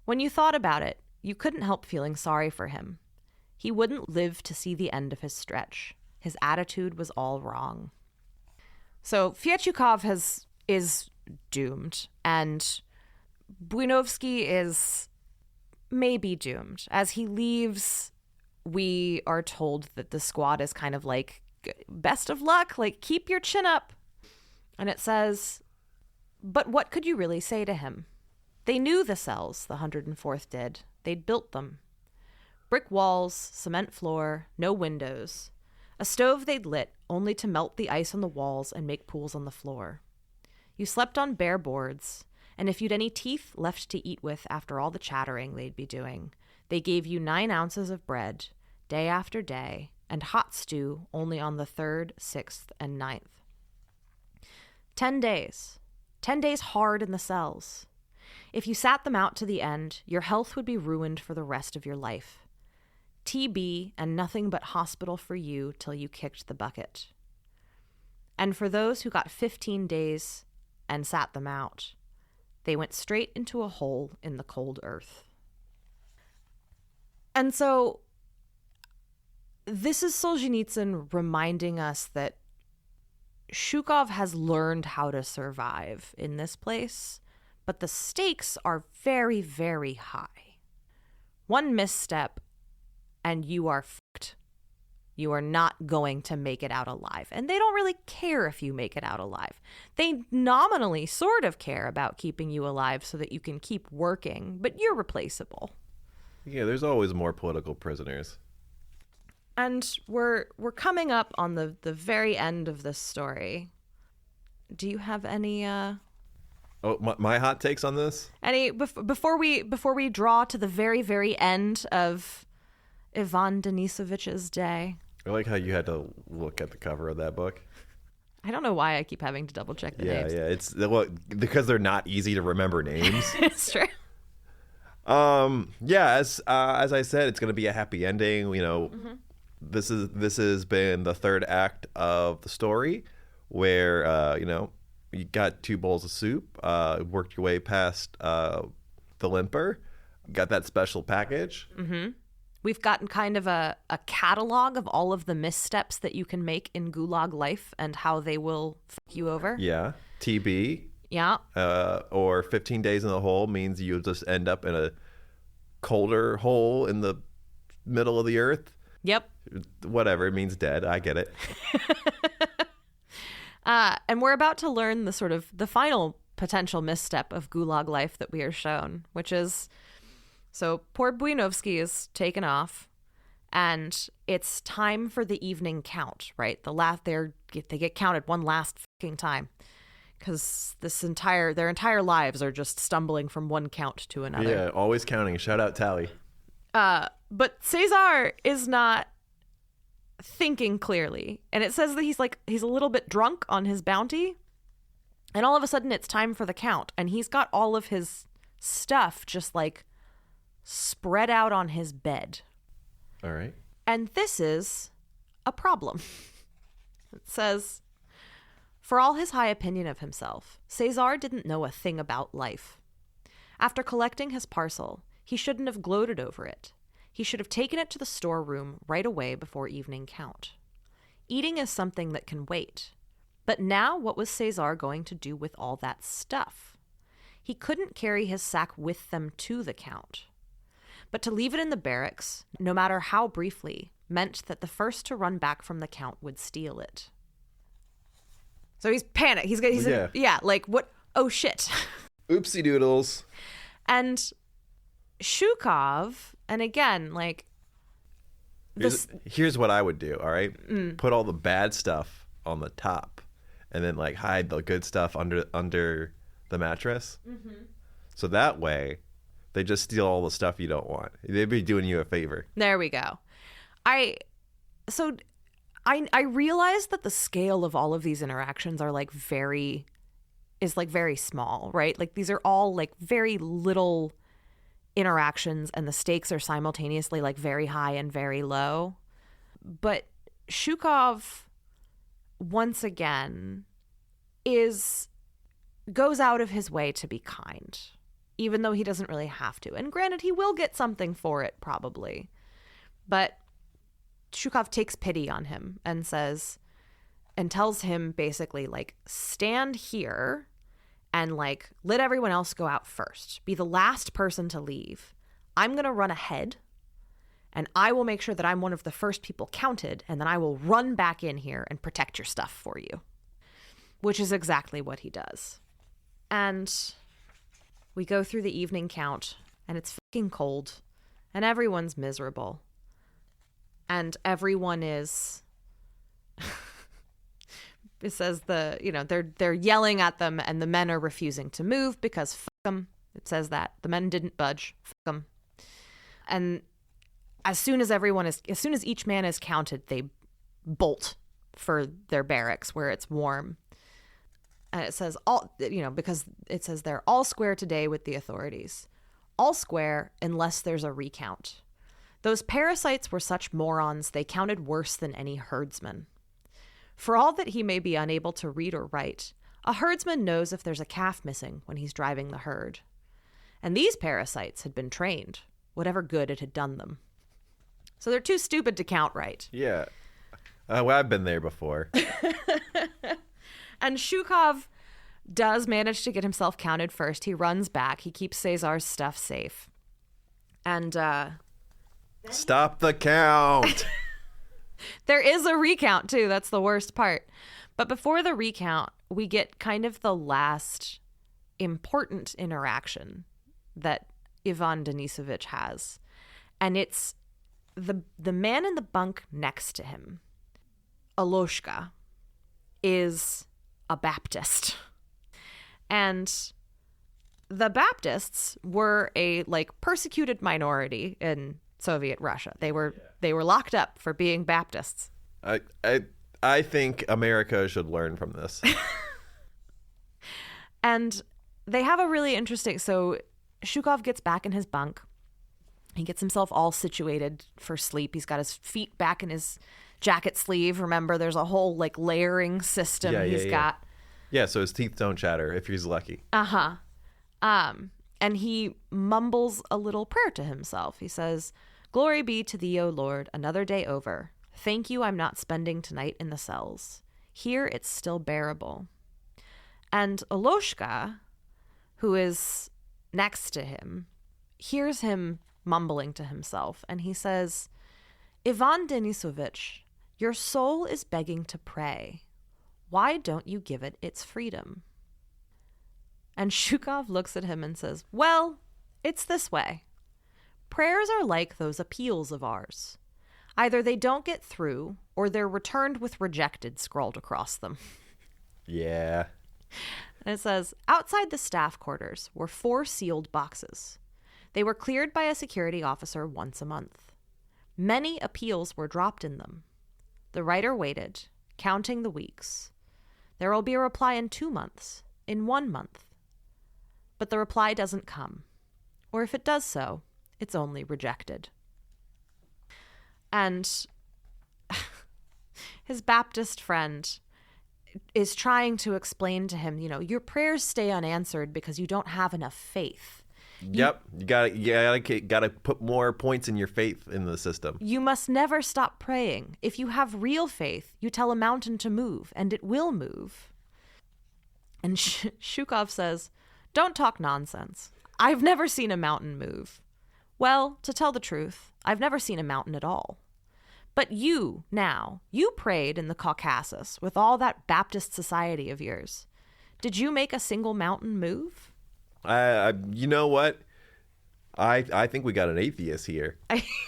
When you thought about it, you couldn't help feeling sorry for him. He wouldn't live to see the end of his stretch. His attitude was all wrong. So Fyechukov is doomed, and Buinovsky is maybe doomed. As he leaves, we are told that the squad is kind of like, best of luck, like, keep your chin up. And it says, but what could you really say to him? They knew the cells, the 104th did. They'd built them. Brick walls, cement floor, no windows. A stove they'd lit only to melt the ice on the walls and make pools on the floor. You slept on bare boards, and if you'd any teeth left to eat with after all the chattering they'd be doing, they gave you 9 ounces of bread, day after day, and hot stew only on the 3rd, 6th, and 9th. 10 days. 10 days hard in the cells. If you sat them out to the end, your health would be ruined for the rest of your life. TB and nothing but hospital for you till you kicked the bucket. And for those who got 15 days and sat them out, they went straight into a hole in the cold earth. And so this is Solzhenitsyn reminding us that Shukov has learned how to survive in this place, but the stakes are very, very high. One misstep and you are fucked. You are not going to make it out alive. And they don't really care if you make it out alive. They nominally sort of care about keeping you alive so that you can keep working, but you're replaceable. Yeah, there's always more political prisoners. And we're coming up on the very end of this story. Do you have any Oh, my hot takes on this? any before we draw to the very, very end of Ivan Denisovich's day? I like how you had to look at the cover of that book. I don't know why I keep having to double check the names. Yeah, it's because they're not easy to remember names. It's true. Yeah, as I said, it's going to be a happy ending. You know, this has been the 3rd act of the story, where you got 2 bowls of soup, worked your way past the limper, got that special package. Mm-hmm. We've gotten kind of a catalog of all of the missteps that you can make in Gulag life and how they will fuck you over. Yeah, TB. Yeah. Or 15 days in the hole means you'll just end up in a colder hole in the middle of the earth. Yep. Whatever, it means dead. I get it. And we're about to learn the final potential misstep of Gulag life that we are shown, which is So poor Buinovsky is taken off, and it's time for the evening count, right? They get counted one last fucking time, because their entire lives are just stumbling from one count to another. Yeah, always counting. Shout out Tally. But Cesar is not thinking clearly, and it says that he's a little bit drunk on his bounty, and all of a sudden it's time for the count, and he's got all of his stuff just like spread out on his bed. All right. And this is a problem. It says, for all his high opinion of himself, Cesar didn't know a thing about life. After collecting his parcel, he shouldn't have gloated over it. He should have taken it to the storeroom right away before evening count. Eating is something that can wait. But now what was Cesar going to do with all that stuff? He couldn't carry his sack with them to the count. But to leave it in the barracks, no matter how briefly, meant that the first to run back from the count would steal it. So he's panicked. Like, what? Oh, shit. Oopsie doodles. And Shukov, and again, like... Here's what I would do, all right? Put all the bad stuff on the top, and then, like, hide the good stuff under the mattress. Mm-hmm. So that way... they just steal all the stuff you don't want. They'd be doing you a favor. There we go. I realized that the scale of all of these interactions are very small, right? Like these are all like very little interactions, and the stakes are simultaneously like very high and very low. But Shukov, once again, goes out of his way to be kind, even though he doesn't really have to. And granted, he will get something for it, probably. But Shukov takes pity on him and tells him basically, like, stand here and, like, let everyone else go out first. Be the last person to leave. I'm going to run ahead, and I will make sure that I'm one of the first people counted, and then I will run back in here and protect your stuff for you. Which is exactly what he does. And... we go through the evening count, and it's fucking cold, and everyone's miserable. And everyone is... it says they're yelling at them, and the men are refusing to move because fuck them. It says that. The men didn't budge. Fuck them. And as soon as each man is counted, they bolt for their barracks where it's warm. And it says because it says they're all square today with the authorities. All square unless there's a recount. Those parasites were such morons they counted worse than any herdsman. For all that he may be unable to read or write, a herdsman knows if there's a calf missing when he's driving the herd. And these parasites had been trained, whatever good it had done them. So they're too stupid to count right. Yeah. Well, I've been there before. And Shukov does manage to get himself counted first. He runs back. He keeps Cesar's stuff safe. And stop the count. There is a recount, too. That's the worst part. But before the recount, we get kind of the last important interaction that Ivan Denisovich has. And it's the man in the bunk next to him, Aloshka, is a Baptist. And the Baptists were a persecuted minority in Soviet Russia. They were locked up for being Baptists. I think America should learn from this. And they have a really interesting... So Shukov gets back in his bunk. He gets himself all situated for sleep. He's got his feet back in his jacket sleeve. Remember, there's a whole layering system he's got. Yeah, so his teeth don't chatter if he's lucky. Uh-huh. And he mumbles a little prayer to himself. He says, "Glory be to thee, O Lord, another day over. Thank you I'm not spending tonight in the cells. Here it's still bearable." And Aloshka, who is next to him, hears him mumbling to himself, and he says, "Ivan Denisovich, your soul is begging to pray. Why don't you give it its freedom?" And Shukov looks at him and says, "Well, it's this way. Prayers are like those appeals of ours. Either they don't get through, or they're returned with rejected scrawled across them. Yeah. And it says, outside the staff quarters were 4 sealed boxes. They were cleared by a security officer once a month. Many appeals were dropped in them. The writer waited, counting the weeks. There will be a reply in 2 months, in 1 month. But the reply doesn't come. Or if it does so, it's only rejected. And his Baptist friend is trying to explain to him, your prayers stay unanswered because you don't have enough faith. Yep. You gotta put more points in your faith in the system. You must never stop praying. If you have real faith, you tell a mountain to move, and it will move. And Shukov says, don't talk nonsense. I've never seen a mountain move. Well, to tell the truth, I've never seen a mountain at all. But you prayed in the Caucasus with all that Baptist society of yours. Did you make a single mountain move? You know what? I think we got an atheist here.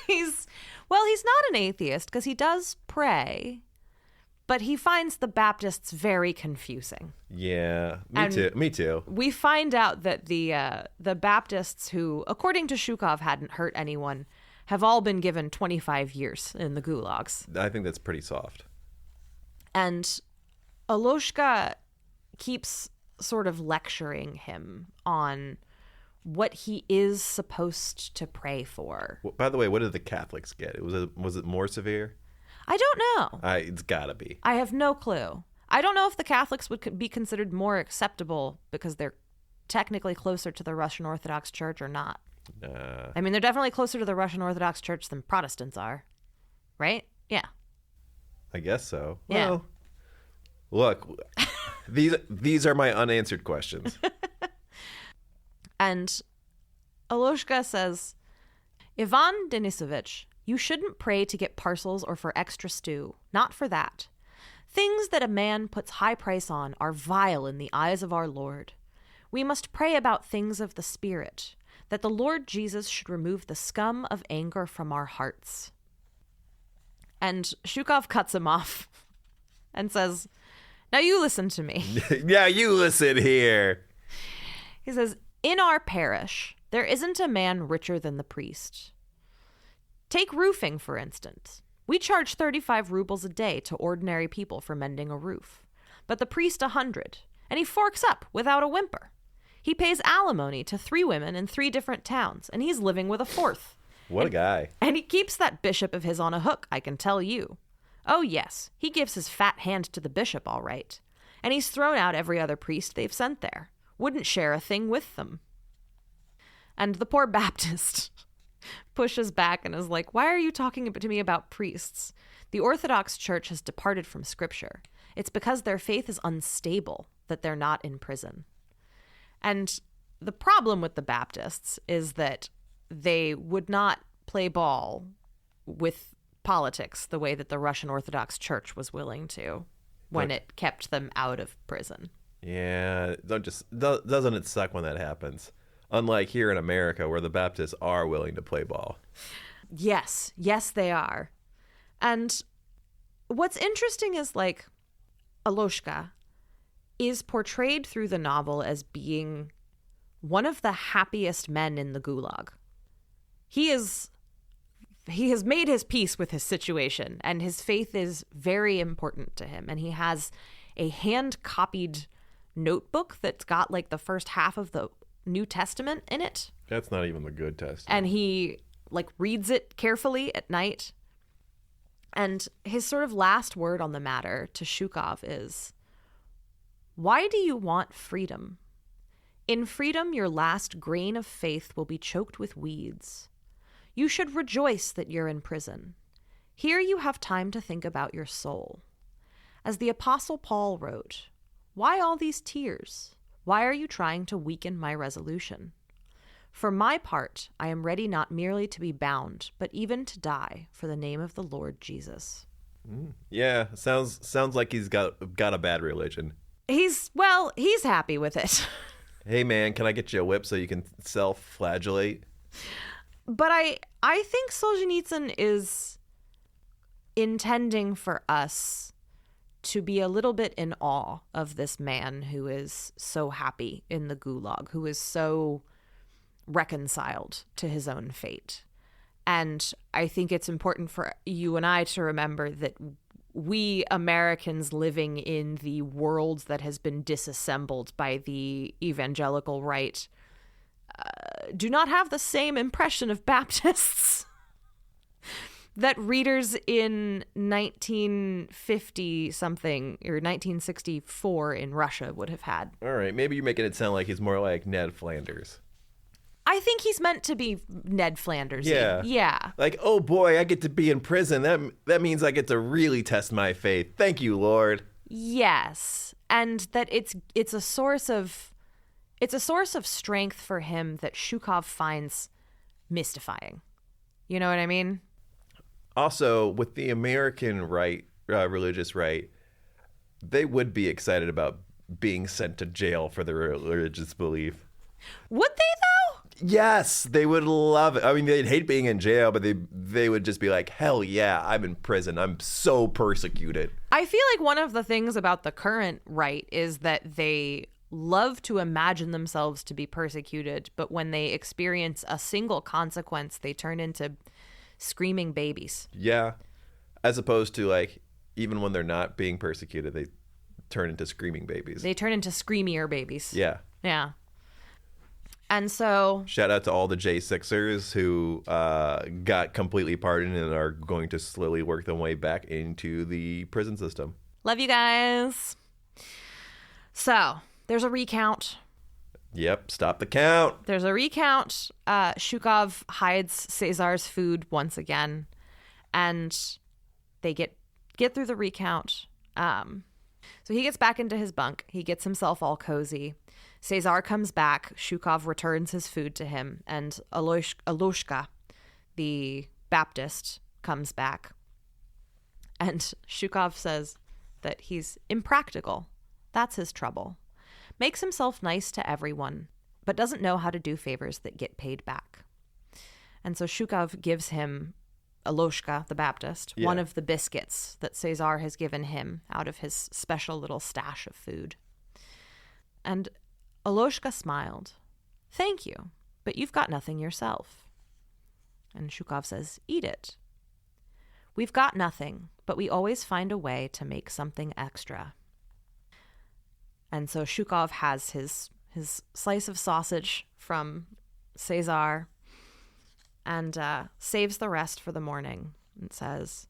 He's not an atheist because he does pray, but he finds the Baptists very confusing. Yeah, me too. We find out that the Baptists who, according to Shukov, hadn't hurt anyone, have all been given 25 years in the gulags. I think that's pretty soft. And Aloshka keeps sort of lecturing him on what he is supposed to pray for. By the way, what did the Catholics get? Was it more severe? I don't know. It's gotta be. I have no clue. I don't know if the Catholics would be considered more acceptable because they're technically closer to the Russian Orthodox Church or not. I mean, they're definitely closer to the Russian Orthodox Church than Protestants are, right? Yeah. I guess so. Yeah. Well, look, these are my unanswered questions. And Aloshka says, Ivan Denisovich, you shouldn't pray to get parcels or for extra stew. Not for that. Things that a man puts high price on are vile in the eyes of our Lord. We must pray about things of the Spirit, that the Lord Jesus should remove the scum of anger from our hearts. And Shukov cuts him off and says, now you listen to me. Yeah, you listen here. He says, in our parish, there isn't a man richer than the priest. Take roofing, for instance. We charge 35 rubles a day to ordinary people for mending a roof, but the priest 100, and he forks up without a whimper. He pays alimony to 3 women in 3 different towns, and he's living with a 4th. What a guy. And he keeps that bishop of his on a hook, I can tell you. Oh, yes, he gives his fat hand to the bishop, all right. And he's thrown out every other priest they've sent there. Wouldn't share a thing with them. And the poor Baptist pushes back and is like, why are you talking to me about priests? The Orthodox Church has departed from Scripture. It's because their faith is unstable that they're not in prison. And the problem with the Baptists is that they would not play ball with politics the way that the Russian Orthodox Church was willing to when it kept them out of prison. Yeah, doesn't it suck when that happens? Unlike here in America where the Baptists are willing to play ball. Yes, they are. And what's interesting is like Aloshka is portrayed through the novel as being one of the happiest men in the gulag. He has made his peace with his situation, and his faith is very important to him. And he has a hand-copied notebook that's got like the first half of the New Testament in it. That's not even the Good Testament. And he like reads it carefully at night. And his sort of last word on the matter to Shukov is, why do you want freedom? In freedom, your last grain of faith will be choked with weeds. You should rejoice that you're in prison. Here you have time to think about your soul. As the Apostle Paul wrote, why all these tears? Why are you trying to weaken my resolution? For my part, I am ready not merely to be bound, but even to die for the name of the Lord Jesus. Yeah, sounds like he's got a bad religion. He's happy with it. Hey man, can I get you a whip so you can self-flagellate? But I think Solzhenitsyn is intending for us to be a little bit in awe of this man who is so happy in the gulag, who is so reconciled to his own fate. And I think it's important for you and I to remember that we Americans living in the world that has been disassembled by the evangelical right do not have the same impression of Baptists that readers in 1950 something or 1964 in Russia would have had. All right, maybe you're making it sound like he's more like Ned Flanders. I think he's meant to be Ned Flanders. Yeah. Yeah. Like, oh boy, I get to be in prison. That means I get to really test my faith. Thank you, Lord. Yes. And that it's a source of strength for him that Zhukov finds mystifying. You know what I mean? Also, with the American right, religious right, they would be excited about being sent to jail for their religious belief. Would they though? Yes, they would love it. I mean, they'd hate being in jail, but they would just be like, hell yeah, I'm in prison. I'm so persecuted. I feel like one of the things about the current right is that they love to imagine themselves to be persecuted, but when they experience a single consequence, they turn into screaming babies. Yeah. As opposed to, like, even when they're not being persecuted, they turn into screaming babies. They turn into screamier babies. Yeah. Yeah. And so... Shout out to all the J6ers who got completely pardoned and are going to slowly work their way back into the prison system. Love you guys. So, there's a recount. Yep, stop the count. There's a recount. Zhukov hides Cesar's food once again, and they get through the recount. So he gets back into his bunk. He gets himself all cozy. Cesar comes back. Zhukov returns his food to him, and Aloshka, the Baptist, comes back. And Zhukov says that he's impractical. That's his trouble. Makes himself nice to everyone, but doesn't know how to do favors that get paid back. And so Zhukov gives him, Aloshka, the Baptist, one of the biscuits that Cesar has given him out of his special little stash of food. And Aloshka smiled. Thank you, but you've got nothing yourself. And Zhukov says, eat it. We've got nothing, but we always find a way to make something extra. And so Zhukov has his slice of sausage from Cesar and saves the rest for the morning. It says,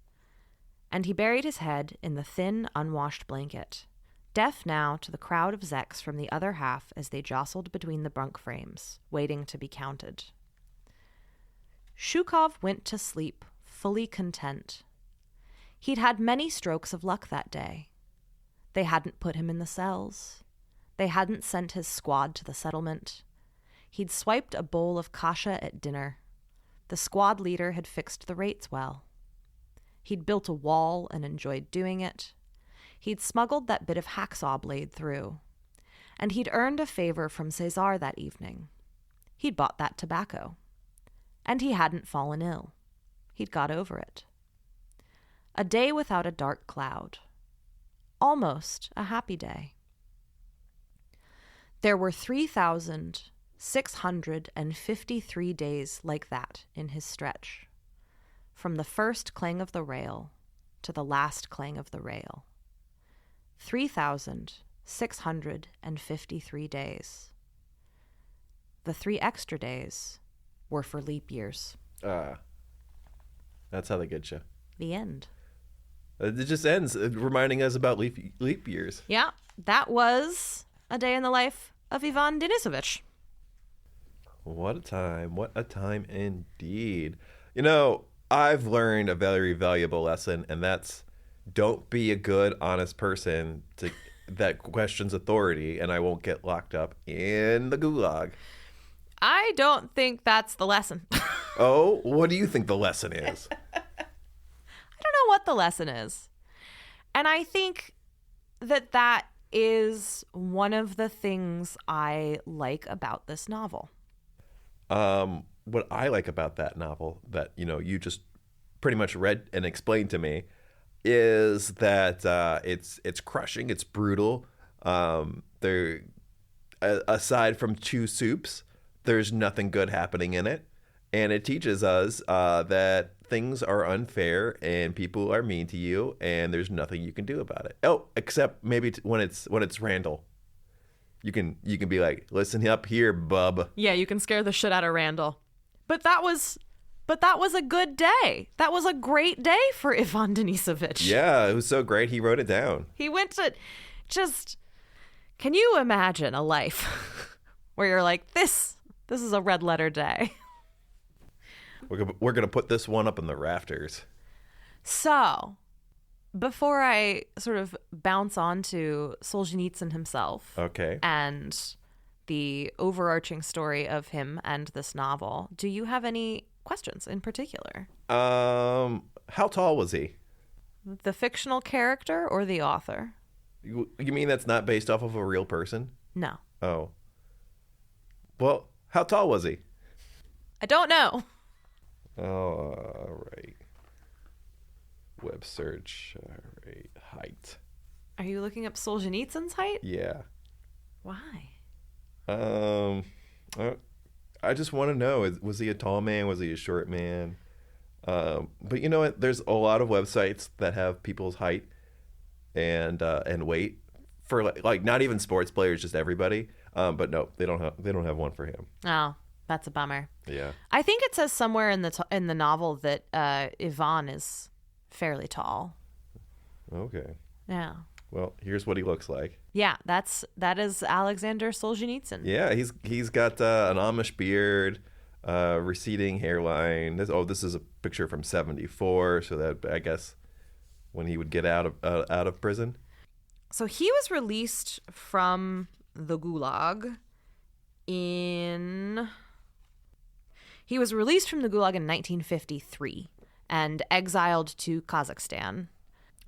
and he buried his head in the thin, unwashed blanket, deaf now to the crowd of Zeks from the other half as they jostled between the bunk frames, waiting to be counted. Zhukov went to sleep, fully content. He'd had many strokes of luck that day. They hadn't put him in the cells. They hadn't sent his squad to the settlement. He'd swiped a bowl of kasha at dinner. The squad leader had fixed the rates well. He'd built a wall and enjoyed doing it. He'd smuggled that bit of hacksaw blade through. And he'd earned a favor from Cesar that evening. He'd bought that tobacco. And he hadn't fallen ill. He'd got over it. A day without a dark cloud. Almost a happy day. There were 3,653 days like that in his stretch, from the first clang of the rail to the last clang of the rail. 3,653 days. The 3 extra days were for leap years. That's how they get you. The end. It just ends reminding us about leap years. Yeah, that was a day in the life of Ivan Denisovich. What a time. What a time indeed. You know, I've learned a very valuable lesson, and that's don't be a good, honest person that questions authority, and I won't get locked up in the gulag. I don't think that's the lesson. Oh, what do you think the lesson is? I don't know what the lesson is. And I think that is one of the things I like about this novel. what I like about that novel that, you just pretty much read and explained to me is that it's crushing, it's brutal. There, aside from two soups, there's nothing good happening in it, and it teaches us that things are unfair and people are mean to you, and there's nothing you can do about it. Oh, except maybe when it's Randall. You can be like, listen up here, bub. Yeah, you can scare the shit out of Randall. But that was a good day. That was a great day for Ivan Denisovich. Yeah, it was so great. He wrote it down. He went to just. Can you imagine a life where you're like, this is a red letter day? We're gonna put this one up in the rafters. So, before I sort of bounce on to Solzhenitsyn himself, Okay. and the overarching story of him and this novel, do you have any questions in particular? How tall was he? The fictional character or the author? You mean that's not based off of a real person? No. Oh. Well, how tall was he? I don't know. Oh, all right. Web search. All right. Height. Are you looking up Solzhenitsyn's height? Yeah. Why? I just want to know, was he a tall man? Was he a short man? But you know what? There's a lot of websites that have people's height and weight for like not even sports players, just everybody. But no, they don't have one for him. Oh, that's a bummer. Yeah. I think it says somewhere in the novel that Ivan is fairly tall. Okay. Yeah. Well, here's what he looks like. Yeah, that is Aleksandr Solzhenitsyn. Yeah, he's got an Amish beard, receding hairline. This is a picture from '74, so that I guess when he would get out of prison. So he was released from the Gulag in 1953 and exiled to Kazakhstan.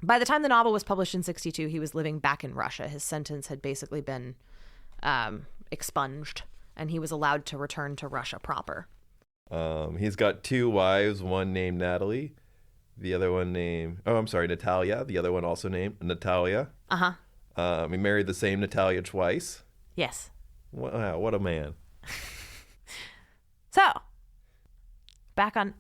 By the time the novel was published in 1962, he was living back in Russia. His sentence had basically been expunged, and he was allowed to return to Russia proper. He's got two wives, one named Natalie, the other one named, Natalia, the other one also named Natalia. Uh-huh. He married the same Natalia twice. Yes. Wow, what a man. So, back on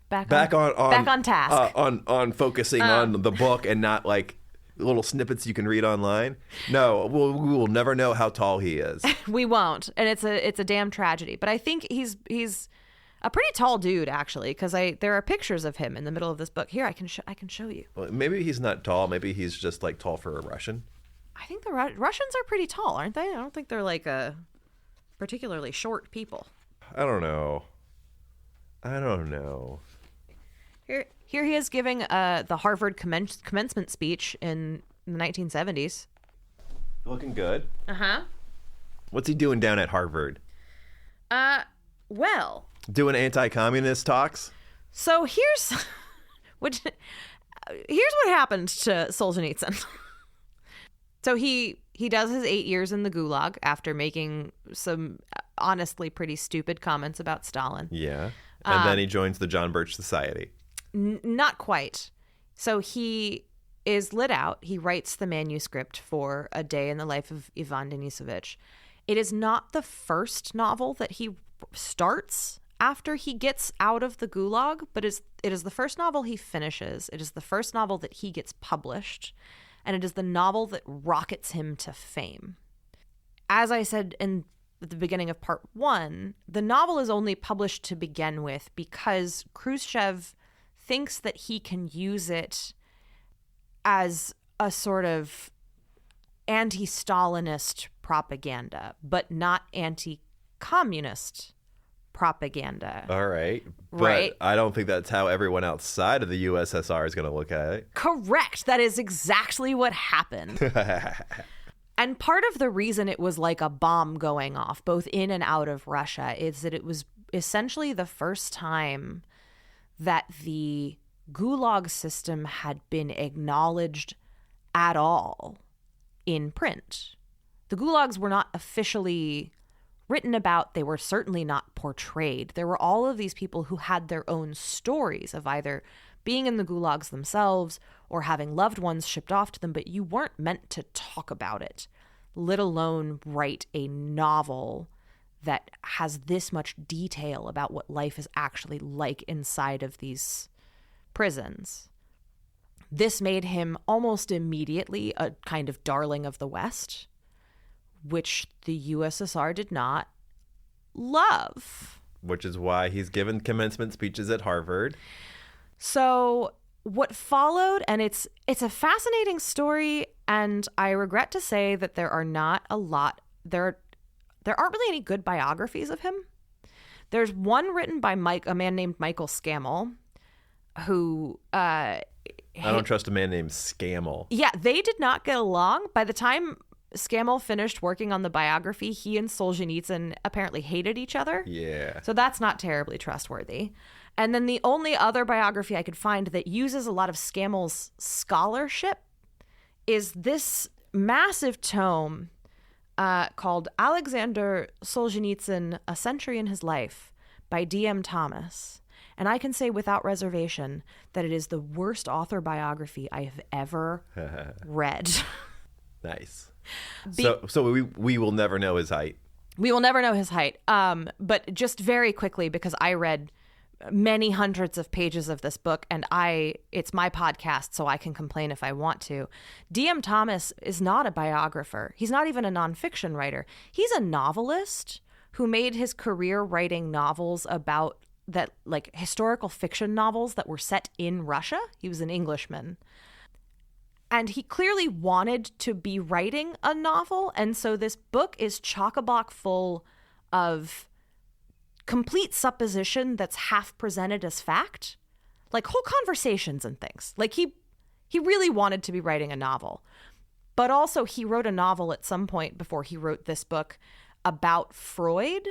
task. On focusing on the book and not like little snippets you can read online. No, we will never know how tall he is. We won't, and it's a damn tragedy. But I think he's a pretty tall dude, actually, because there are pictures of him in the middle of this book. Here, I can show you. Well, maybe he's not tall. Maybe he's just like tall for a Russian. I think the Russians are pretty tall, aren't they? I don't think they're like particularly short people. I don't know. Here he is giving the Harvard commencement speech in the 1970s. Looking good. Uh-huh. What's he doing down at Harvard? Well, doing anti-communist talks? So here's what happened to Solzhenitsyn. So he does his 8 years in the Gulag after making some honestly pretty stupid comments about Stalin. Yeah. And then he joins the John Birch Society. Not quite. So he is lit out. He writes the manuscript for A Day in the Life of Ivan Denisovich. It is not the first novel that he starts after he gets out of the Gulag, but it is the first novel he finishes. It is the first novel that he gets published, and it is the novel that rockets him to fame. As I said at the beginning of part 1, the novel is only published to begin with because Khrushchev thinks that he can use it as a sort of anti-Stalinist propaganda, but not anti-communist propaganda. All right. But right? I don't think that's how everyone outside of the USSR is going to look at it. Correct. That is exactly what happened. And part of the reason it was like a bomb going off, both in and out of Russia, is that it was essentially the first time that the Gulag system had been acknowledged at all in print. The Gulags were not officially written about. They were certainly not portrayed. There were all of these people who had their own stories of either being in the gulags themselves or having loved ones shipped off to them, but you weren't meant to talk about it, let alone write a novel that has this much detail about what life is actually like inside of these prisons. This made him almost immediately a kind of darling of the West, which the USSR did not love. Which is why he's given commencement speeches at Harvard. So what followed, and it's a fascinating story, and I regret to say that there are not a lot, there aren't really any good biographies of him. There's one written by a man named Michael Scammell, who... I don't trust a man named Scammell. Yeah, they did not get along. By the time Scammell finished working on the biography, he and Solzhenitsyn apparently hated each other. Yeah. So that's not terribly trustworthy. And then the only other biography I could find that uses a lot of Scammell's scholarship is this massive tome called Aleksandr Solzhenitsyn, A Century in His Life by D.M. Thomas. And I can say without reservation that it is the worst author biography I have ever read. Nice. So we will never know his height. We will never know his height. But just very quickly, because I read many hundreds of pages of this book, and it's my podcast, so I can complain if I want to. D.M. Thomas is not a biographer. He's not even a nonfiction writer. He's a novelist who made his career writing novels about that, like historical fiction novels that were set in Russia. He was an Englishman. And he clearly wanted to be writing a novel. And so this book is chock-a-block full of complete supposition that's half presented as fact, like whole conversations and things. Like he really wanted to be writing a novel, but also he wrote a novel at some point before he wrote this book about Freud.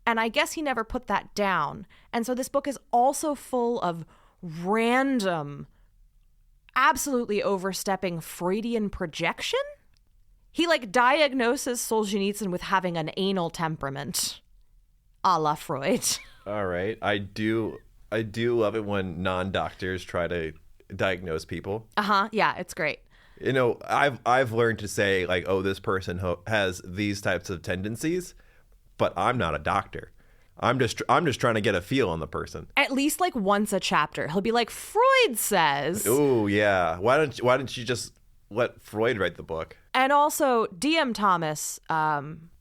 And I guess he never put that down. And so this book is also full of random, absolutely overstepping Freudian projection. He diagnoses Solzhenitsyn with having an anal temperament. A la Freud. All right. I do love it when non-doctors try to diagnose people. Yeah, it's great. You know, I've learned to say this person has these types of tendencies, but I'm not a doctor. I'm just trying to get a feel on the person. At least once a chapter, he'll be like, Freud says. Oh yeah. Why don't you just let Freud write the book? And also D.M. Thomas.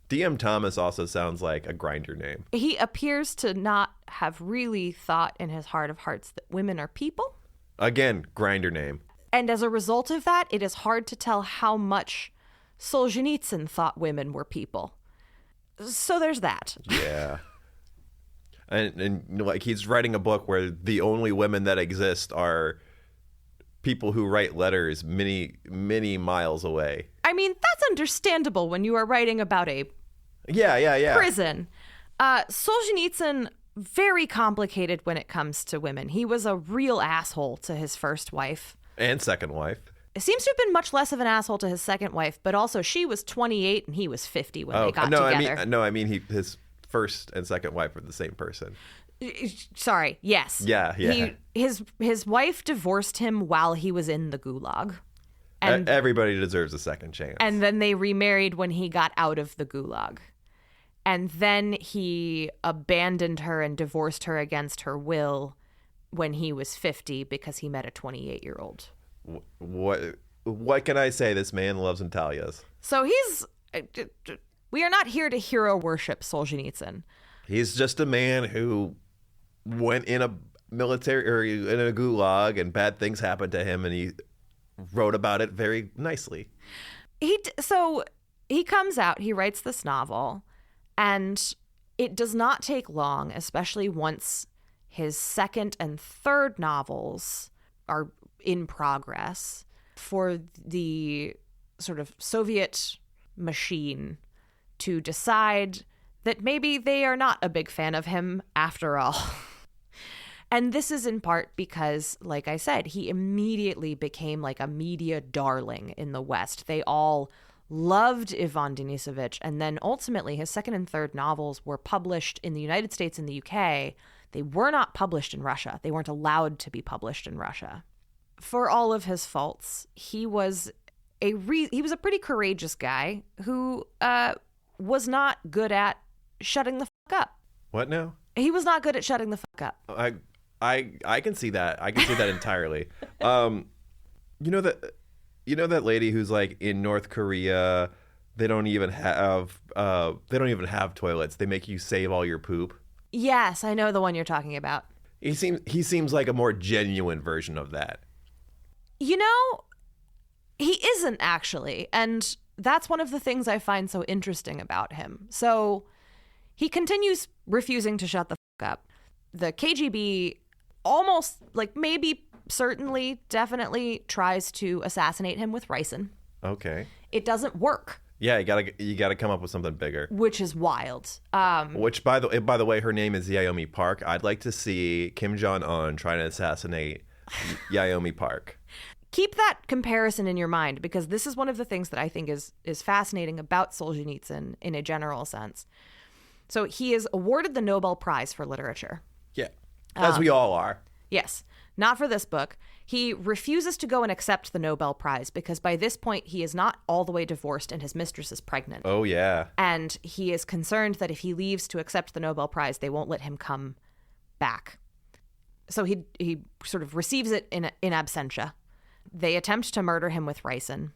D.M. Thomas also sounds like a grinder name. He appears to not have really thought in his heart of hearts that women are people. Again, grinder name. And as a result of that, it is hard to tell how much Solzhenitsyn thought women were people. So there's that. Yeah. And he's writing a book where the only women that exist are people who write letters many, many miles away. I mean, that's understandable when you are writing about a prison. Solzhenitsyn, very complicated when it comes to women. He was a real asshole to his first wife. And second wife. It seems to have been much less of an asshole to his second wife, but also she was 28 and he was 50 when they got together. I mean his first and second wife were the same person. Sorry, yes. Yeah. His wife divorced him while he was in the gulag. And everybody deserves a second chance. And then they remarried when he got out of the gulag. And then he abandoned her and divorced her against her will when he was 50 because he met a 28-year-old. What can I say? This man loves Natalias. So we are not here to hero worship Solzhenitsyn. He's just a man who went in a military or in a gulag and bad things happened to him, and he wrote about it very nicely. So he comes out, he writes this novel, and it does not take long, especially once his second and third novels are in progress, for the sort of Soviet machine to decide that maybe they are not a big fan of him after all. And this is in part because, like I said, he immediately became like a media darling in the West. They all loved Ivan Denisovich, and then ultimately his second and third novels were published in the United States and the UK. They were not published in Russia. They weren't allowed to be published in Russia. For all of his faults, he was a pretty courageous guy who was not good at shutting the fuck up. What now? He was not good at shutting the fuck up. I can see that. I can see that entirely. You know that lady who's like in North Korea, they don't even have toilets. They make you save all your poop. Yes, I know the one you're talking about. He seems like a more genuine version of that. You know, he isn't actually, and that's one of the things I find so interesting about him. So he continues refusing to shut the fuck up. The KGB almost, like, maybe, certainly, definitely tries to assassinate him with ricin. Okay. It doesn't work. Yeah, you gotta come up with something bigger. Which is wild. Which, by the way, her name is Yaomi Park. I'd like to see Kim Jong-un trying to assassinate Yaomi Park. Keep that comparison in your mind, because this is one of the things that I think is fascinating about Solzhenitsyn in a general sense. So he is awarded the Nobel Prize for Literature. Yeah, as we all are. Yes, not for this book. He refuses to go and accept the Nobel Prize because by this point he is not all the way divorced and his mistress is pregnant. Oh, yeah. And he is concerned that if he leaves to accept the Nobel Prize, they won't let him come back. So he sort of receives it in absentia. They attempt to murder him with ricin.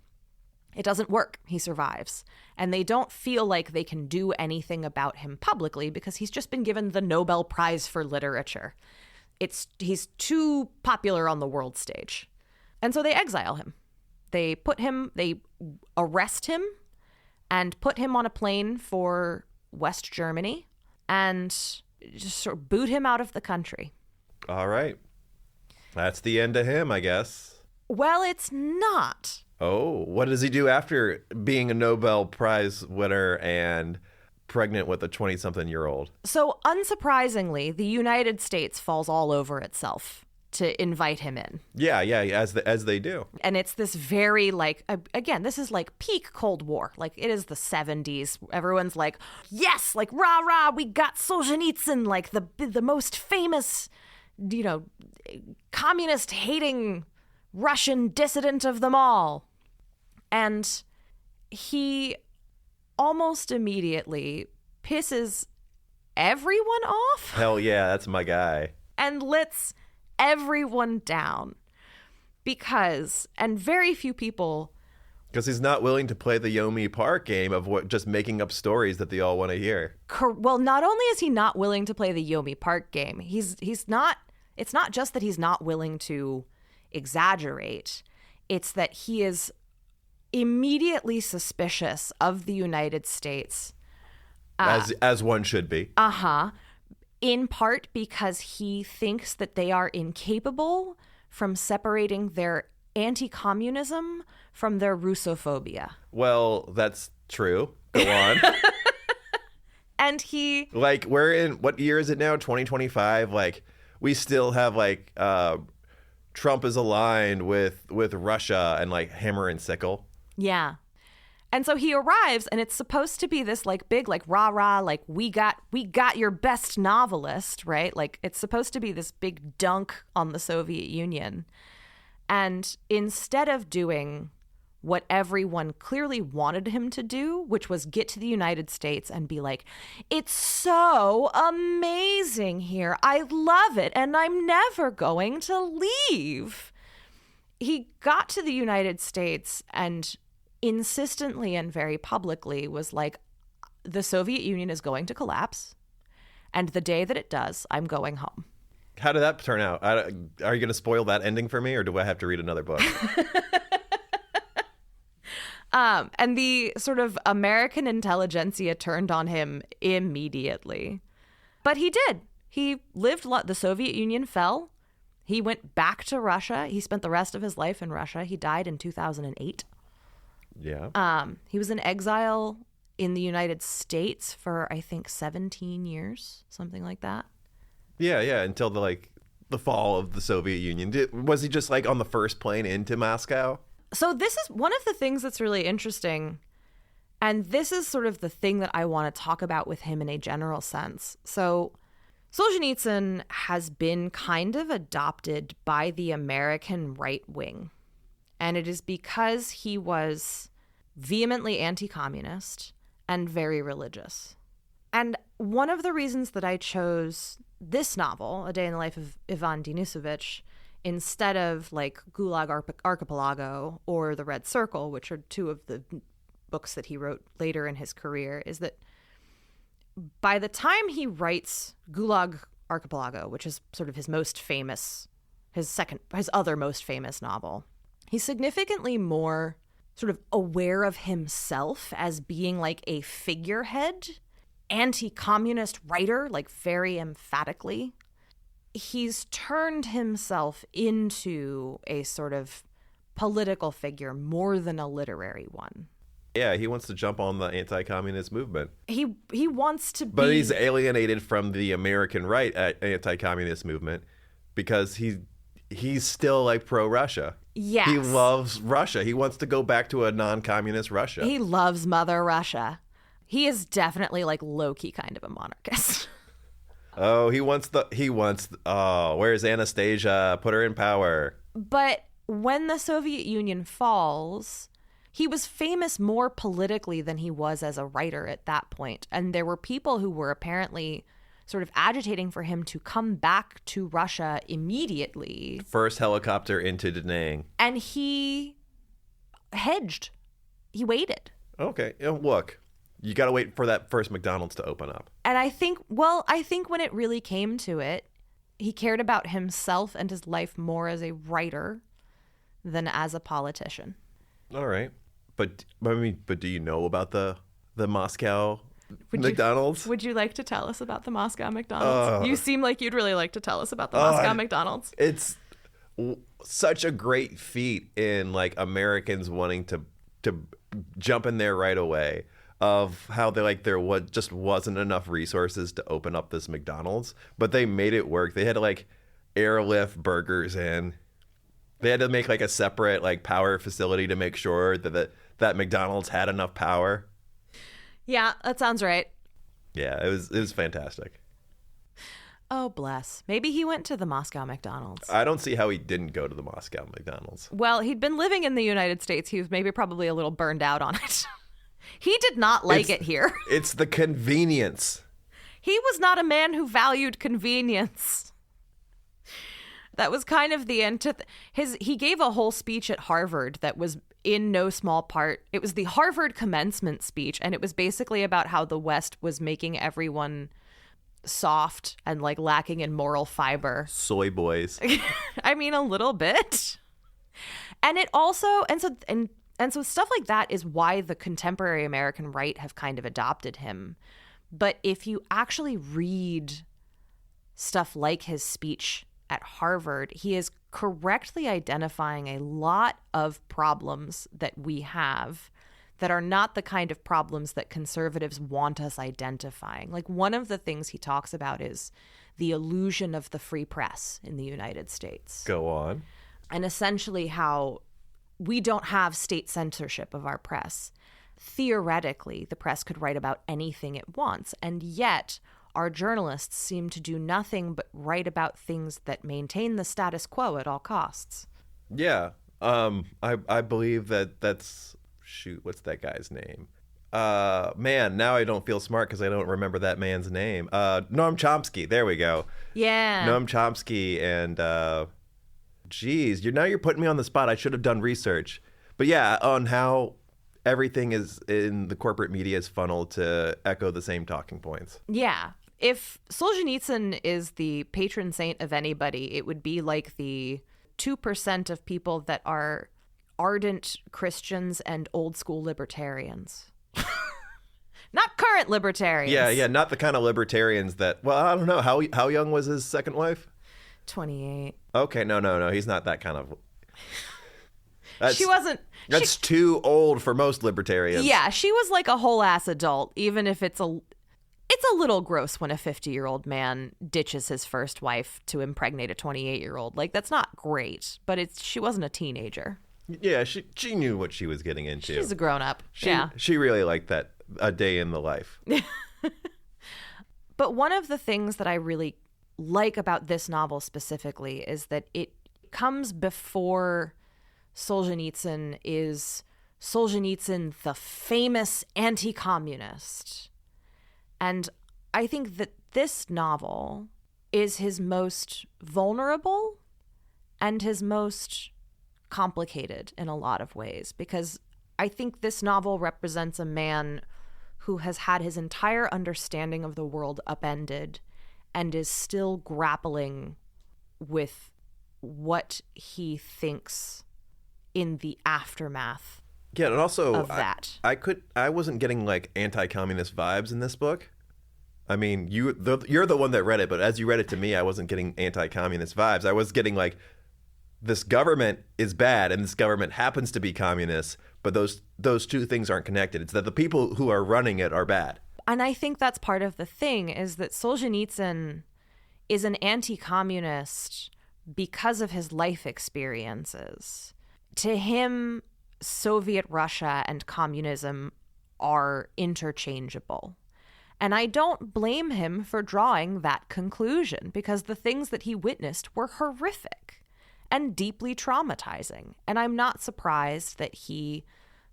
It doesn't work. He survives. And they don't feel like they can do anything about him publicly because he's just been given the Nobel Prize for Literature. He's too popular on the world stage. And so they exile him. They arrest him and put him on a plane for West Germany and just sort of boot him out of the country. All right. That's the end of him, I guess. Well, it's not. Oh, what does he do after being a Nobel Prize winner and pregnant with a 20-something-year-old? So, unsurprisingly, the United States falls all over itself to invite him in. Yeah, as they do. And it's this very, like, again, this is like peak Cold War. Like, it is the 70s. Everyone's like, yes, like, rah, rah, we got Solzhenitsyn, like the most famous, communist-hating Russian dissident of them all. And he almost immediately pisses everyone off. Hell yeah, that's my guy. And lets everyone down. And very few people... Because he's not willing to play the Yaomi Park game of just making up stories that they all want to hear. Well, not only is he not willing to play the Yaomi Park game, it's not just that he's not willing to exaggerate. It's that he is immediately suspicious of the United States. As one should be. In part because he thinks that they are incapable from separating their anti-communism from their Russophobia. Well, that's true. Go on. And he... Like, we're in... What year is it now? 2025? Like, we still have, like... Trump is aligned with Russia and, like, hammer and sickle. Yeah. And so he arrives, and it's supposed to be this, like, big, like, rah-rah, like, we got your best novelist, right? Like, it's supposed to be this big dunk on the Soviet Union. And instead of doing what everyone clearly wanted him to do, which was get to the United States and be like, it's so amazing here. I love it, and I'm never going to leave. He got to the United States and insistently and very publicly was like, the Soviet Union is going to collapse, and the day that it does, I'm going home. How did that turn out? Are you going to spoil that ending for me, or do I have to read another book? And the sort of American intelligentsia turned on him immediately. But he did. He lived, the Soviet Union fell. He went back to Russia. He spent the rest of his life in Russia. He died in 2008. Yeah. He was in exile in the United States for, I think, 17 years, something like that. Yeah, until the fall of the Soviet Union. Was he just like on the first plane into Moscow? So this is one of the things that's really interesting And this is sort of the thing that I want to talk about with him in a general sense. So Solzhenitsyn has been kind of adopted by the American right wing. And it is because he was vehemently anti-communist and very religious. And one of the reasons that I chose this novel, A Day in the Life of Ivan Denisovich, instead of like Gulag Archipelago or The Red Circle, which are two of the books that he wrote later in his career, is that by the time he writes Gulag Archipelago, which is sort of his other most famous novel, he's significantly more sort of aware of himself as being like a figurehead, anti-communist writer, like very emphatically. He's turned himself into a sort of political figure more than a literary one. Yeah, he wants to jump on the anti-communist movement. He wants to be... But he's alienated from the American right anti-communist movement because he's still like pro-Russia. Yes. He loves Russia. He wants to go back to a non-communist Russia. He loves Mother Russia. He is definitely like low-key kind of a monarchist. Oh, where's Anastasia? Put her in power. But when the Soviet Union falls, he was famous more politically than he was as a writer at that point. And there were people who were apparently sort of agitating for him to come back to Russia immediately. First helicopter into Da Nang. And he hedged. He waited. Okay. Look, you got to wait for that first McDonald's to open up. And I think when it really came to it, he cared about himself and his life more as a writer than as a politician. All right. But do you know about the Moscow Would McDonald's? Would you like to tell us about the Moscow McDonald's? You seem like you'd really like to tell us about the Moscow McDonald's. It's such a great feat in like Americans wanting to jump in there right away, of how there just wasn't enough resources to open up this McDonald's, but they made it work. They had to like airlift burgers in. They had to make like a separate like power facility to make sure that McDonald's had enough power. Yeah, that sounds right. Yeah, it was fantastic. Oh, bless. Maybe he went to the Moscow McDonald's. I don't see how he didn't go to the Moscow McDonald's. Well, he'd been living in the United States. He was maybe probably a little burned out on it. He did not like it here. It's the convenience. He was not a man who valued convenience. That was kind of the he gave a whole speech at Harvard that was in no small part. It was the Harvard commencement speech, and it was basically about how the West was making everyone soft and like lacking in moral fiber. Soy boys. I mean, a little bit. And it also, and so stuff like that is why the contemporary American right have kind of adopted him. But if you actually read stuff like his speech at Harvard, he is correctly identifying a lot of problems that we have that are not the kind of problems that conservatives want us identifying. Like, one of the things he talks about is the illusion of the free press in the United States. Go on. And essentially how we don't have state censorship of our press. Theoretically, the press could write about anything it wants, and yet our journalists seem to do nothing but write about things that maintain the status quo at all costs. Yeah. I believe that's... Shoot, what's that guy's name? Man, now I don't feel smart because I don't remember that man's name. Noam Chomsky. There we go. Yeah. Noam Chomsky and... Geez, you're putting me on the spot. I should have done research. But yeah, on how everything is in the corporate media is funneled to echo the same talking points. Yeah. If Solzhenitsyn is the patron saint of anybody, it would be like the 2% of people that are ardent Christians and old school libertarians. Not current libertarians. Yeah, not the kind of libertarians that, well, I don't know. How young was his second wife? 28. Okay, no. He's not that kind of... She wasn't... That's too old for most libertarians. Yeah, she was like a whole ass adult, even if it's a little gross when a 50-year-old man ditches his first wife to impregnate a 28-year-old. Like, that's not great, but she wasn't a teenager. Yeah, she knew what she was getting into. She's a grown-up. Yeah. She really liked that A Day in the Life. But one of the things that I really like about this novel specifically is that it comes before Solzhenitsyn is Solzhenitsyn, the famous anti-communist. And I think that this novel is his most vulnerable and his most complicated in a lot of ways, because I think this novel represents a man who has had his entire understanding of the world upended and is still grappling with what he thinks in the aftermath. Yeah, and also of that. I wasn't getting like anti-communist vibes in this book. I mean, you're the one that read it, but as you read it to me, I wasn't getting anti-communist vibes. I was getting like, this government is bad and this government happens to be communist, but those two things aren't connected. It's that the people who are running it are bad. And I think that's part of the thing, is that Solzhenitsyn is an anti-communist because of his life experiences. To him, Soviet Russia and communism are interchangeable. And I don't blame him for drawing that conclusion, because the things that he witnessed were horrific and deeply traumatizing. And I'm not surprised that he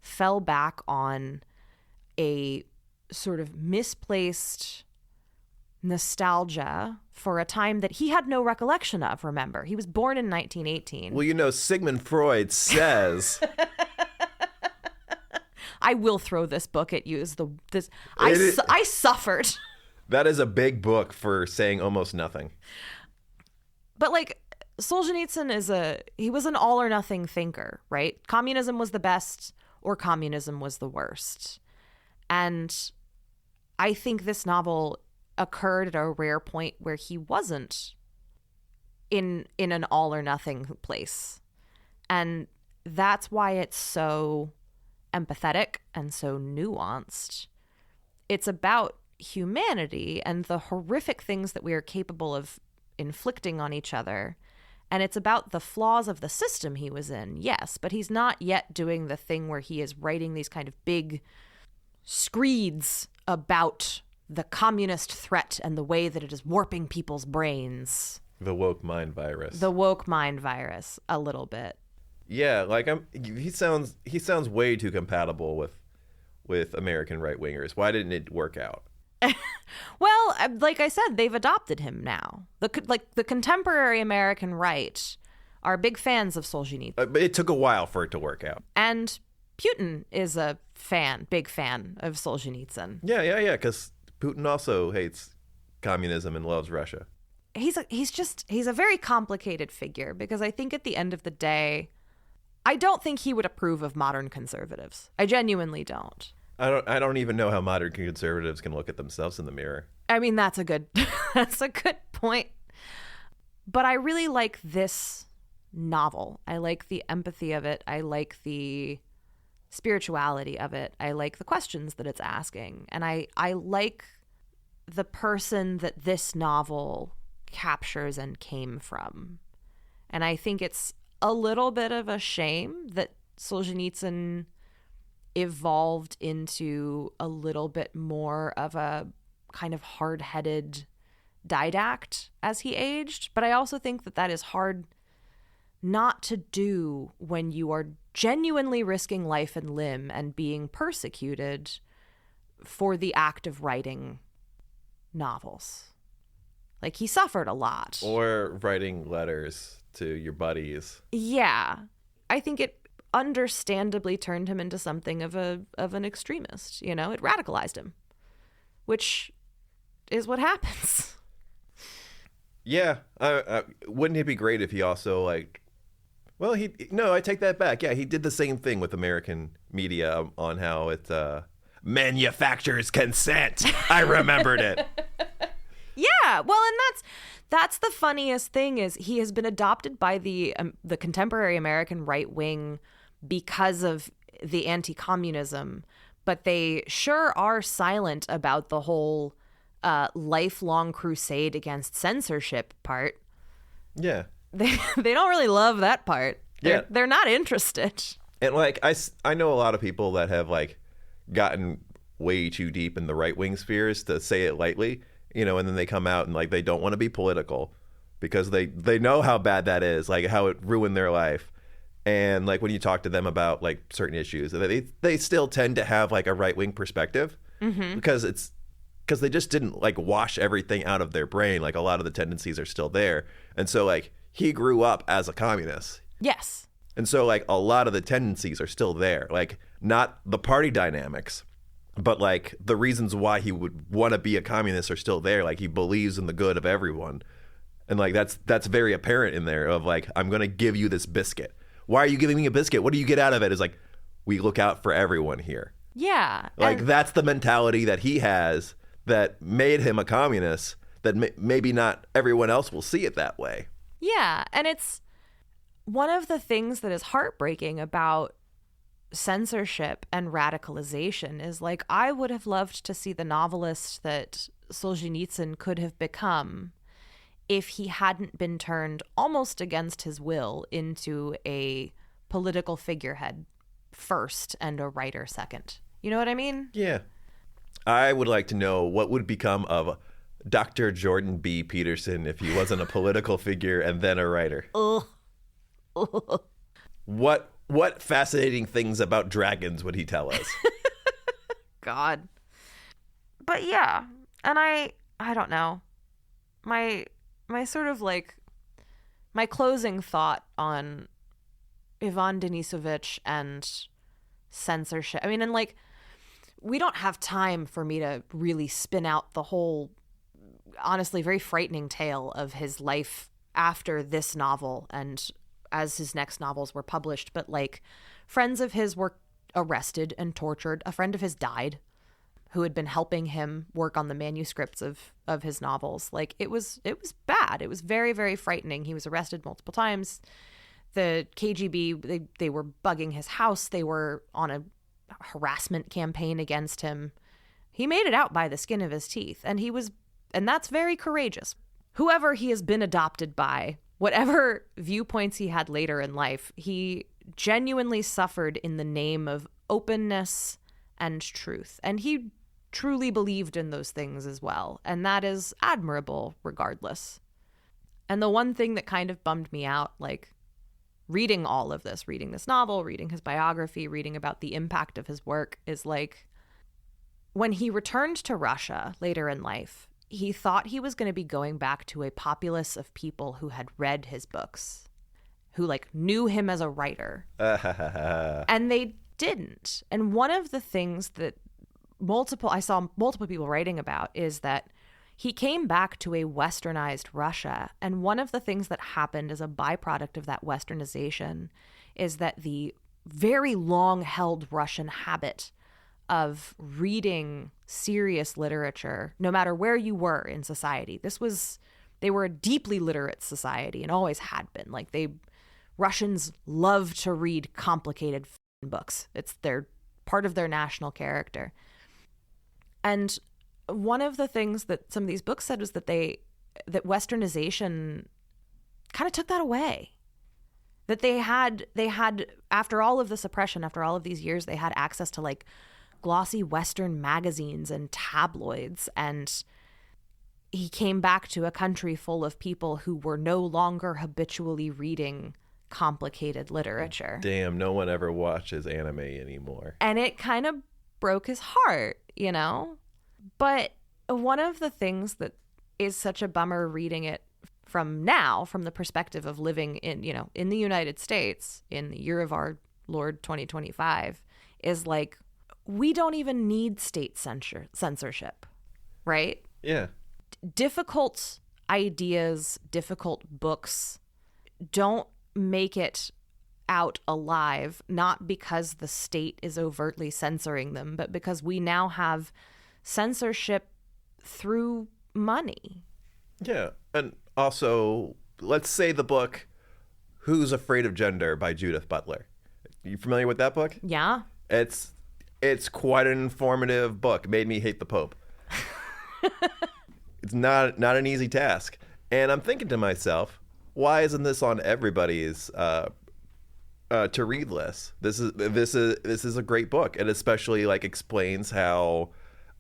fell back on a sort of misplaced nostalgia for a time that he had no recollection of, remember. He was born in 1918. Well, Sigmund Freud says... I will throw this book at you. I suffered. That is a big book for saying almost nothing. But like, Solzhenitsyn he was an all or nothing thinker, right? Communism was the best or communism was the worst. And I think this novel occurred at a rare point where he wasn't in an all or nothing place. And that's why it's so empathetic and so nuanced. It's about humanity and the horrific things that we are capable of inflicting on each other. And it's about the flaws of the system he was in, yes, but he's not yet doing the thing where he is writing these kind of big screeds about the communist threat and the way that it is warping people's brains. The woke mind virus. The woke mind virus, a little bit. Yeah, like he sounds way too compatible with American right wingers. Why didn't it work out? Well, like I said, they've adopted him now. The contemporary American right are big fans of Solzhenitsyn. But it took a while for it to work out. And Putin is a big fan of Solzhenitsyn. Yeah, because Putin also hates communism and loves Russia. He's a very complicated figure, because I think at the end of the day, I don't think he would approve of modern conservatives. I genuinely don't. I don't even know how modern conservatives can look at themselves in the mirror. I mean, that's a good point. But I really like this novel. I like the empathy of it. I like the spirituality of it. I like the questions that it's asking. And I like the person that this novel captures and came from. And I think it's a little bit of a shame that Solzhenitsyn evolved into a little bit more of a kind of hard-headed didact as he aged. But I also think that is hard not to do when you are genuinely risking life and limb and being persecuted for the act of writing novels. Like, he suffered a lot. Or writing letters to your buddies. Yeah. I think it understandably turned him into something of an extremist. It radicalized him, which is what happens. Yeah. Wouldn't it be great if he also I take that back. Yeah, he did the same thing with American media on how it manufactures consent. I remembered it. Yeah, well, and that's the funniest thing, is he has been adopted by the contemporary American right wing because of the anti-communism, but they sure are silent about the whole lifelong crusade against censorship part. Yeah. They don't really love that part. Yeah. They're not interested. And like I know a lot of people that have like gotten way too deep in the right-wing spheres, to say it lightly, and then they come out and like they don't want to be political because they know how bad that is, like how it ruined their life. And like when you talk to them about like certain issues, they still tend to have like a right-wing perspective because they just didn't like wash everything out of their brain. Like a lot of the tendencies are still there. And so like he grew up as a communist. Yes. And so, like, a lot of the tendencies are still there. Like, not the party dynamics, but, like, the reasons why he would want to be a communist are still there. Like, he believes in the good of everyone. And, like, that's very apparent in there of, like, I'm going to give you this biscuit. Why are you giving me a biscuit? What do you get out of it? Is like, we look out for everyone here. Yeah. Like, that's the mentality that he has that made him a communist, that maybe not everyone else will see it that way. Yeah. And it's one of the things that is heartbreaking about censorship and radicalization is like, I would have loved to see the novelist that Solzhenitsyn could have become if he hadn't been turned almost against his will into a political figurehead first and a writer second. You know what I mean? Yeah. I would like to know what would become of Dr. Jordan B. Peterson if he wasn't a political figure and then a writer. Ugh. What fascinating things about dragons would he tell us? God. But yeah, and I don't know. My sort of like my closing thought on Ivan Denisovich and censorship. I mean, and like we don't have time for me to really spin out the whole honestly very frightening tale of his life after this novel and as his next novels were published, but like friends of his were arrested and tortured. A friend of his died who had been helping him work on the manuscripts of his novels. Like it was bad. It was very, very frightening. He was arrested multiple times. The KGB, they were bugging his house. They were on a harassment campaign against him. He made it out by the skin of his teeth, and that's very courageous. Whoever he has been adopted by, whatever viewpoints he had later in life, he genuinely suffered in the name of openness and truth. And he truly believed in those things as well. And that is admirable regardless. And the one thing that kind of bummed me out, like reading all of this, reading this novel, reading his biography, reading about the impact of his work, is like when he returned to Russia later in life, he thought he was going to be going back to a populace of people who had read his books, who like knew him as a writer. And they didn't. And one of the things that I saw multiple people writing about is that he came back to a westernized Russia. And one of the things that happened as a byproduct of that westernization is that the very long held Russian habit of reading serious literature, no matter where you were in society. They were a deeply literate society and always had been. Like Russians love to read complicated books. It's part of their national character. And one of the things that some of these books said was that that westernization kind of took that away. That they had after all of the suppression, after all of these years, they had access to like glossy Western magazines and tabloids, and he came back to a country full of people who were no longer habitually reading complicated literature. Damn, no one ever watches anime anymore. And it kind of broke his heart, you know? But one of the things that is such a bummer reading it from the perspective of living in the United States in the year of our Lord 2025, is like, we don't even need state censorship, right? Yeah. Difficult ideas, difficult books don't make it out alive, not because the state is overtly censoring them, but because we now have censorship through money. Yeah. And also, let's say the book Who's Afraid of Gender by Judith Butler. You familiar with that book? Yeah. It's quite an informative book. It made me hate the Pope. It's not an easy task. And I'm thinking to myself, why isn't this on everybody's to read lists. This is a great book. It especially like explains how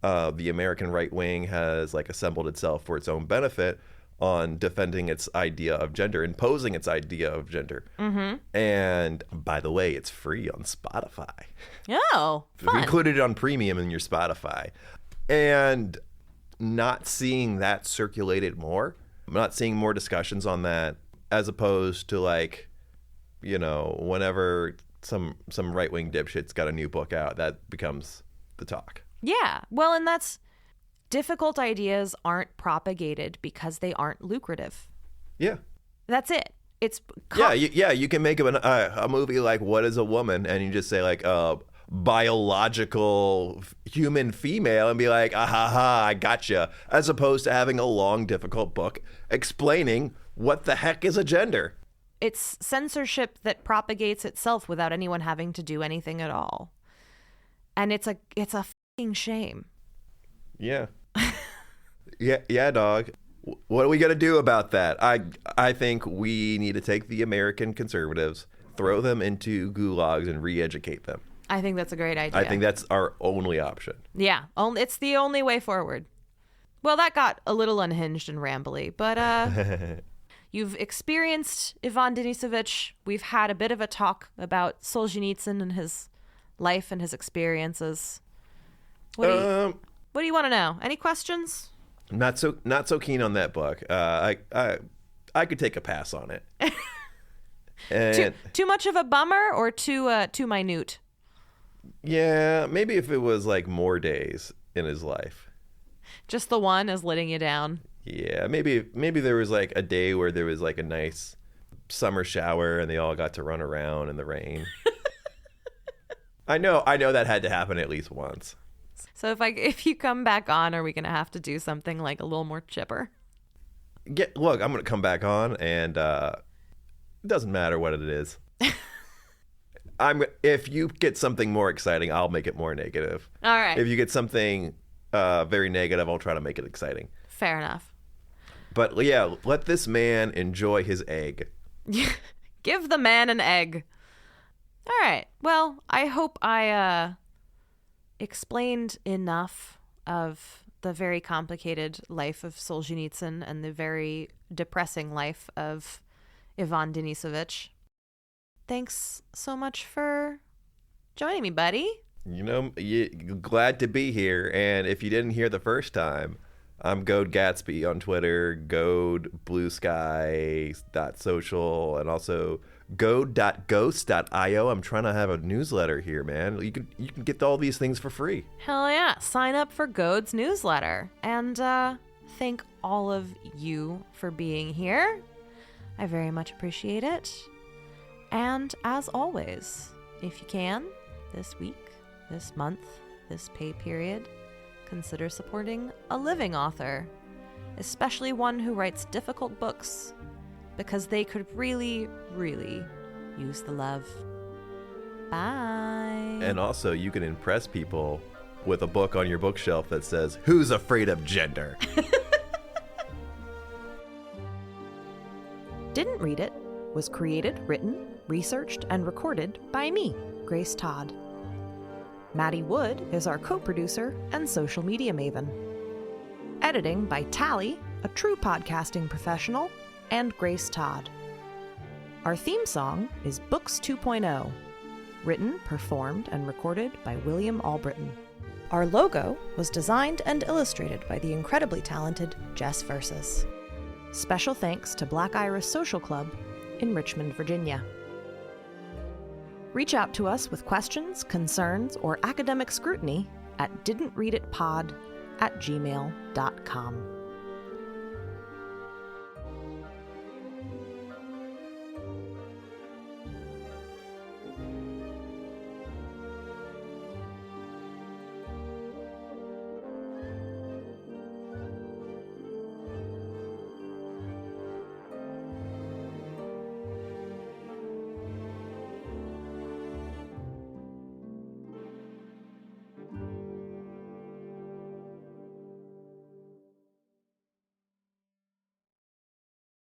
the American right wing has like assembled itself for its own benefit on defending its idea of gender, imposing its idea of gender. And by the way, it's free on Spotify. Oh, fun. Included on premium in your Spotify. And not seeing that circulated more, not seeing more discussions on that, as opposed to like, you know, whenever some right-wing dipshit's got a new book out, that becomes the talk. Yeah. Well, and that's difficult ideas aren't propagated because they aren't lucrative. Yeah. That's it. It's you can make a movie like What is a Woman, and you just say like biological human female and be like, I gotcha, as opposed to having a long, difficult book explaining what the heck is a gender. It's censorship that propagates itself without anyone having to do anything at all. And it's a fucking shame. Yeah. yeah, dog. What are we going to do about that? I think we need to take the American conservatives, throw them into gulags, and re-educate them. I think that's a great idea. I think that's our only option. Yeah, it's the only way forward. Well, that got a little unhinged and rambly, but you've experienced Ivan Denisovich. We've had a bit of a talk about Solzhenitsyn and his life and his experiences. What do you want to know? Any questions? Not so keen on that book. I could take a pass on it. And too much of a bummer or too minute? Yeah, maybe if it was like more days in his life. Just the one is letting you down. Yeah, maybe there was like a day where there was like a nice summer shower and they all got to run around in the rain. I know that had to happen at least once. So if you come back on, are we going to have to do something like a little more chipper? Look, I'm going to come back on, and it doesn't matter what it is. If you get something more exciting, I'll make it more negative. All right. If you get something very negative, I'll try to make it exciting. Fair enough. But yeah, let this man enjoy his egg. Give the man an egg. All right. Well, I hope I explained enough of the very complicated life of Solzhenitsyn and the very depressing life of Ivan Denisovich. Thanks so much for joining me, buddy. You know, glad to be here. And if you didn't hear the first time, I'm Goad Gatsby on Twitter, goad.bluesky.social, and also goad.ghost.io. I'm trying to have a newsletter here, man. You can get all these things for free. Hell yeah. Sign up for Goad's newsletter. And thank all of you for being here. I very much appreciate it. And as always, if you can, this week, this month, this pay period, consider supporting a living author, especially one who writes difficult books, because they could really, really use the love. Bye. And also, you can impress people with a book on your bookshelf that says, "Who's afraid of gender?" Didn't Read It was created, written, researched, and recorded by me, Grace Todd. Maddie Wood is our co-producer and social media maven. Editing by Tally, a true podcasting professional, and Grace Todd. Our theme song is Books 2.0, written, performed, and recorded by William Albritton. Our logo was designed and illustrated by the incredibly talented Jess Versus. Special thanks to Black Iris Social Club in Richmond, Virginia. Reach out to us with questions, concerns, or academic scrutiny at didntreaditpod@gmail.com.